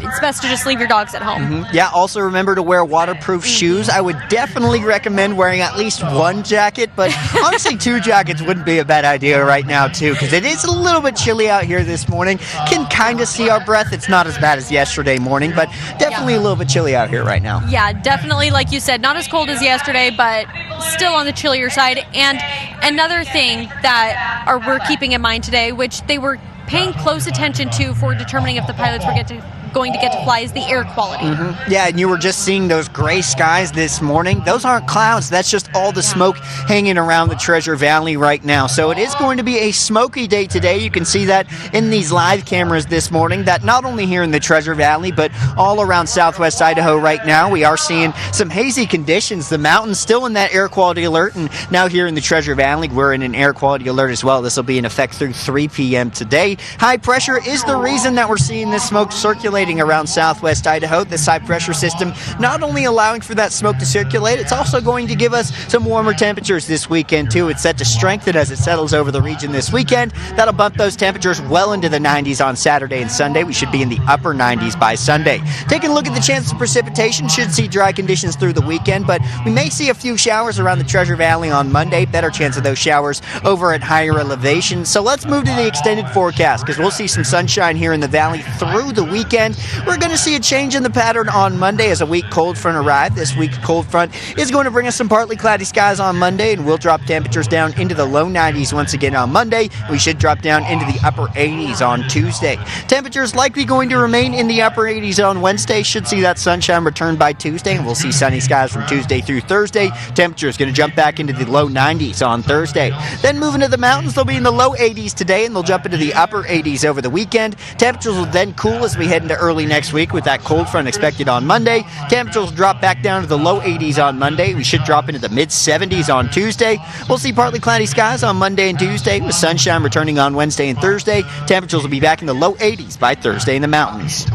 it's best to just leave your dogs at home. Yeah, also remember to wear waterproof shoes. I would definitely recommend wearing at least one jacket, but honestly 2 jackets wouldn't be a bad idea right now too, because it is a little bit chilly out here this morning. Can kind of see our breath. It's not as bad as yesterday morning, but definitely a little bit chilly out here right now. Yeah, definitely, like you said, not as cold as yesterday, but still on the chillier side. And another thing that we're keeping in mind today, which they were paying close attention to for determining if the pilots were going to get to fly, is the air quality. Yeah, and you were just seeing those gray skies this morning. Those aren't clouds. That's just all the smoke hanging around the Treasure Valley right now. So it is going to be a smoky day today. You can see that in these live cameras this morning, that not only here in the Treasure Valley, but all around southwest Idaho right now, we are seeing some hazy conditions. The mountains still in that air quality alert, and now here in the Treasure Valley, we're in an air quality alert as well. This will be in effect through 3 p.m. today. High pressure is the reason that we're seeing this smoke circulating around southwest Idaho. This high pressure system not only allowing for that smoke to circulate, it's also going to give us some warmer temperatures this weekend too. It's set to strengthen as it settles over the region this weekend. That'll bump those temperatures well into the 90s on Saturday and Sunday. We should be in the upper 90s by Sunday. Taking a look at the chance of precipitation, should see dry conditions through the weekend, but we may see a few showers around the Treasure Valley on Monday. Better chance of those showers over at higher elevations. So let's move to the extended forecast, because we'll see some sunshine here in the valley through the weekend. We're going to see a change in the pattern on Monday as a weak cold front arrives. This weak cold front is going to bring us some partly cloudy skies on Monday, and we'll drop temperatures down into the low 90s once again on Monday. We should drop down into the upper 80s on Tuesday. Temperatures likely going to remain in the upper 80s on Wednesday. Should see that sunshine return by Tuesday, and we'll see sunny skies from Tuesday through Thursday. Temperatures going to jump back into the low 90s on Thursday. Then moving to the mountains, they'll be in the low 80s today, and they'll jump into the upper 80s over the weekend. Temperatures will then cool as we head into early next week with that cold front expected on Monday. Temperatures will drop back down to the low 80s on Monday. We should drop into the mid 70s on Tuesday. We'll see partly cloudy skies on Monday and Tuesday with sunshine returning on Wednesday and Thursday. Temperatures will be back in the low 80s by Thursday in the mountains.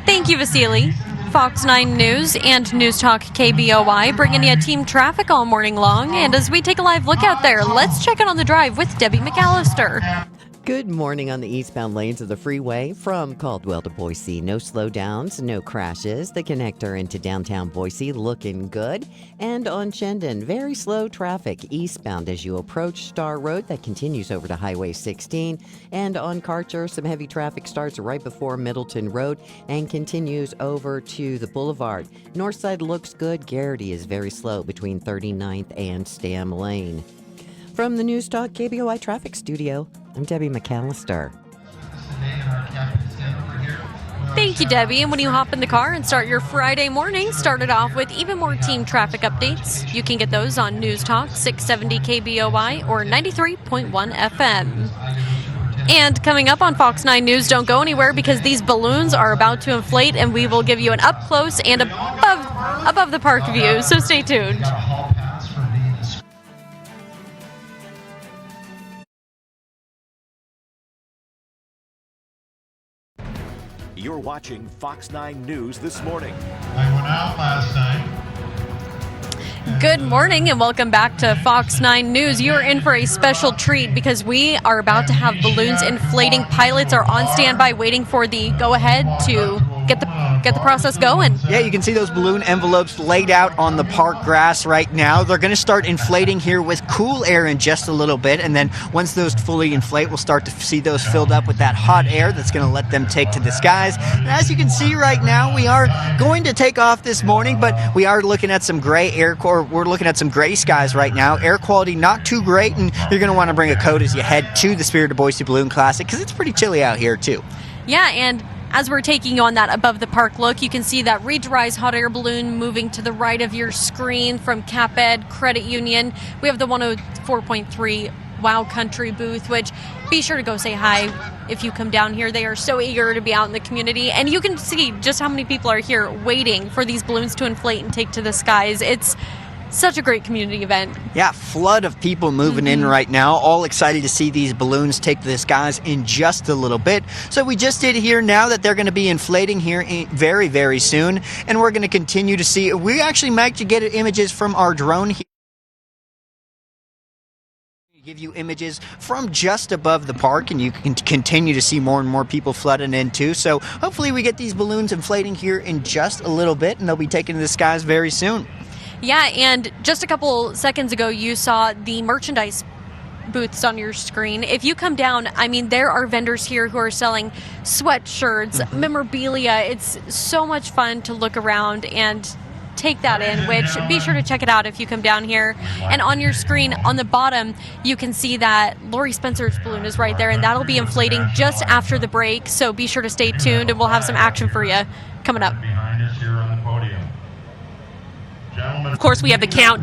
Thank you, Vasily. Fox 9 News and News Talk KBOI bringing you team traffic all morning long. And as we take a live look out there, let's check in on the drive with Debbie McAllister. Good morning on the eastbound lanes of the freeway from Caldwell to Boise. No slowdowns, no crashes. The connector into downtown Boise looking good. And on Shendon, very slow traffic eastbound as you approach Star Road. That continues over to Highway 16. And on Karcher, some heavy traffic starts right before Middleton Road and continues over to the Boulevard. North side looks good. Garrity is very slow between 39th and Stam Lane. From the News Talk KBOI Traffic Studio, I'm Debbie McAllister. Thank you, Debbie. And when you hop in the car and start your Friday morning, start it off with even more team traffic updates. You can get those on News Talk 670 KBOI or 93.1 FM. And coming up on Fox 9 News, don't go anywhere because these balloons are about to inflate and we will give you an up close and above the park view. So stay tuned. You're watching Fox 9 News This Morning. I went out last night. Good morning and welcome back to Fox 9 News. You're in for a special treat because we are about to have balloons inflating. Pilots are on standby waiting for the go-ahead to get the process going. Yeah, you can see those balloon envelopes laid out on the park grass right now. They're going to start inflating here with cool air in just a little bit, and then once those fully inflate, we'll start to see those filled up with that hot air that's going to let them take to the skies. And as you can see right now, we are going to take off this morning, but we are looking at some gray air core. We're looking at some gray skies right now. Air quality not too great, and you're going to want to bring a coat as you head to the Spirit of Boise Balloon Classic because it's pretty chilly out here too. Yeah, and as we're taking you on that above the park look, you can see that Reed Rise hot air balloon moving to the right of your screen from CapEd Credit Union. We have the 104.3 Wow Country booth, which be sure to go say hi if you come down here. They are so eager to be out in the community, and you can see just how many people are here waiting for these balloons to inflate and take to the skies. It's Such a great community event. Yeah, flood of people moving in right now, all excited to see these balloons take to the skies in just a little bit. So we just did hear now that they're going to be inflating here very, very soon, and we're going to continue to see. We actually might get images from our drone here. Give you images from just above the park, and you can continue to see more and more people flooding in too. So hopefully we get these balloons inflating here in just a little bit, and they'll be taken to the skies very soon. Yeah, and just a couple seconds ago you saw the merchandise booths on your screen. If you come down, I mean, there are vendors here who are selling sweatshirts, memorabilia. It's so much fun to look around and take that in, which be sure to check it out if you come down here. And on your screen on the bottom you can see that Lori Spencer's balloon is right there, and that'll be inflating just after the break, so be sure to stay tuned and we'll have some action for you coming up. Of course, we have the countdown.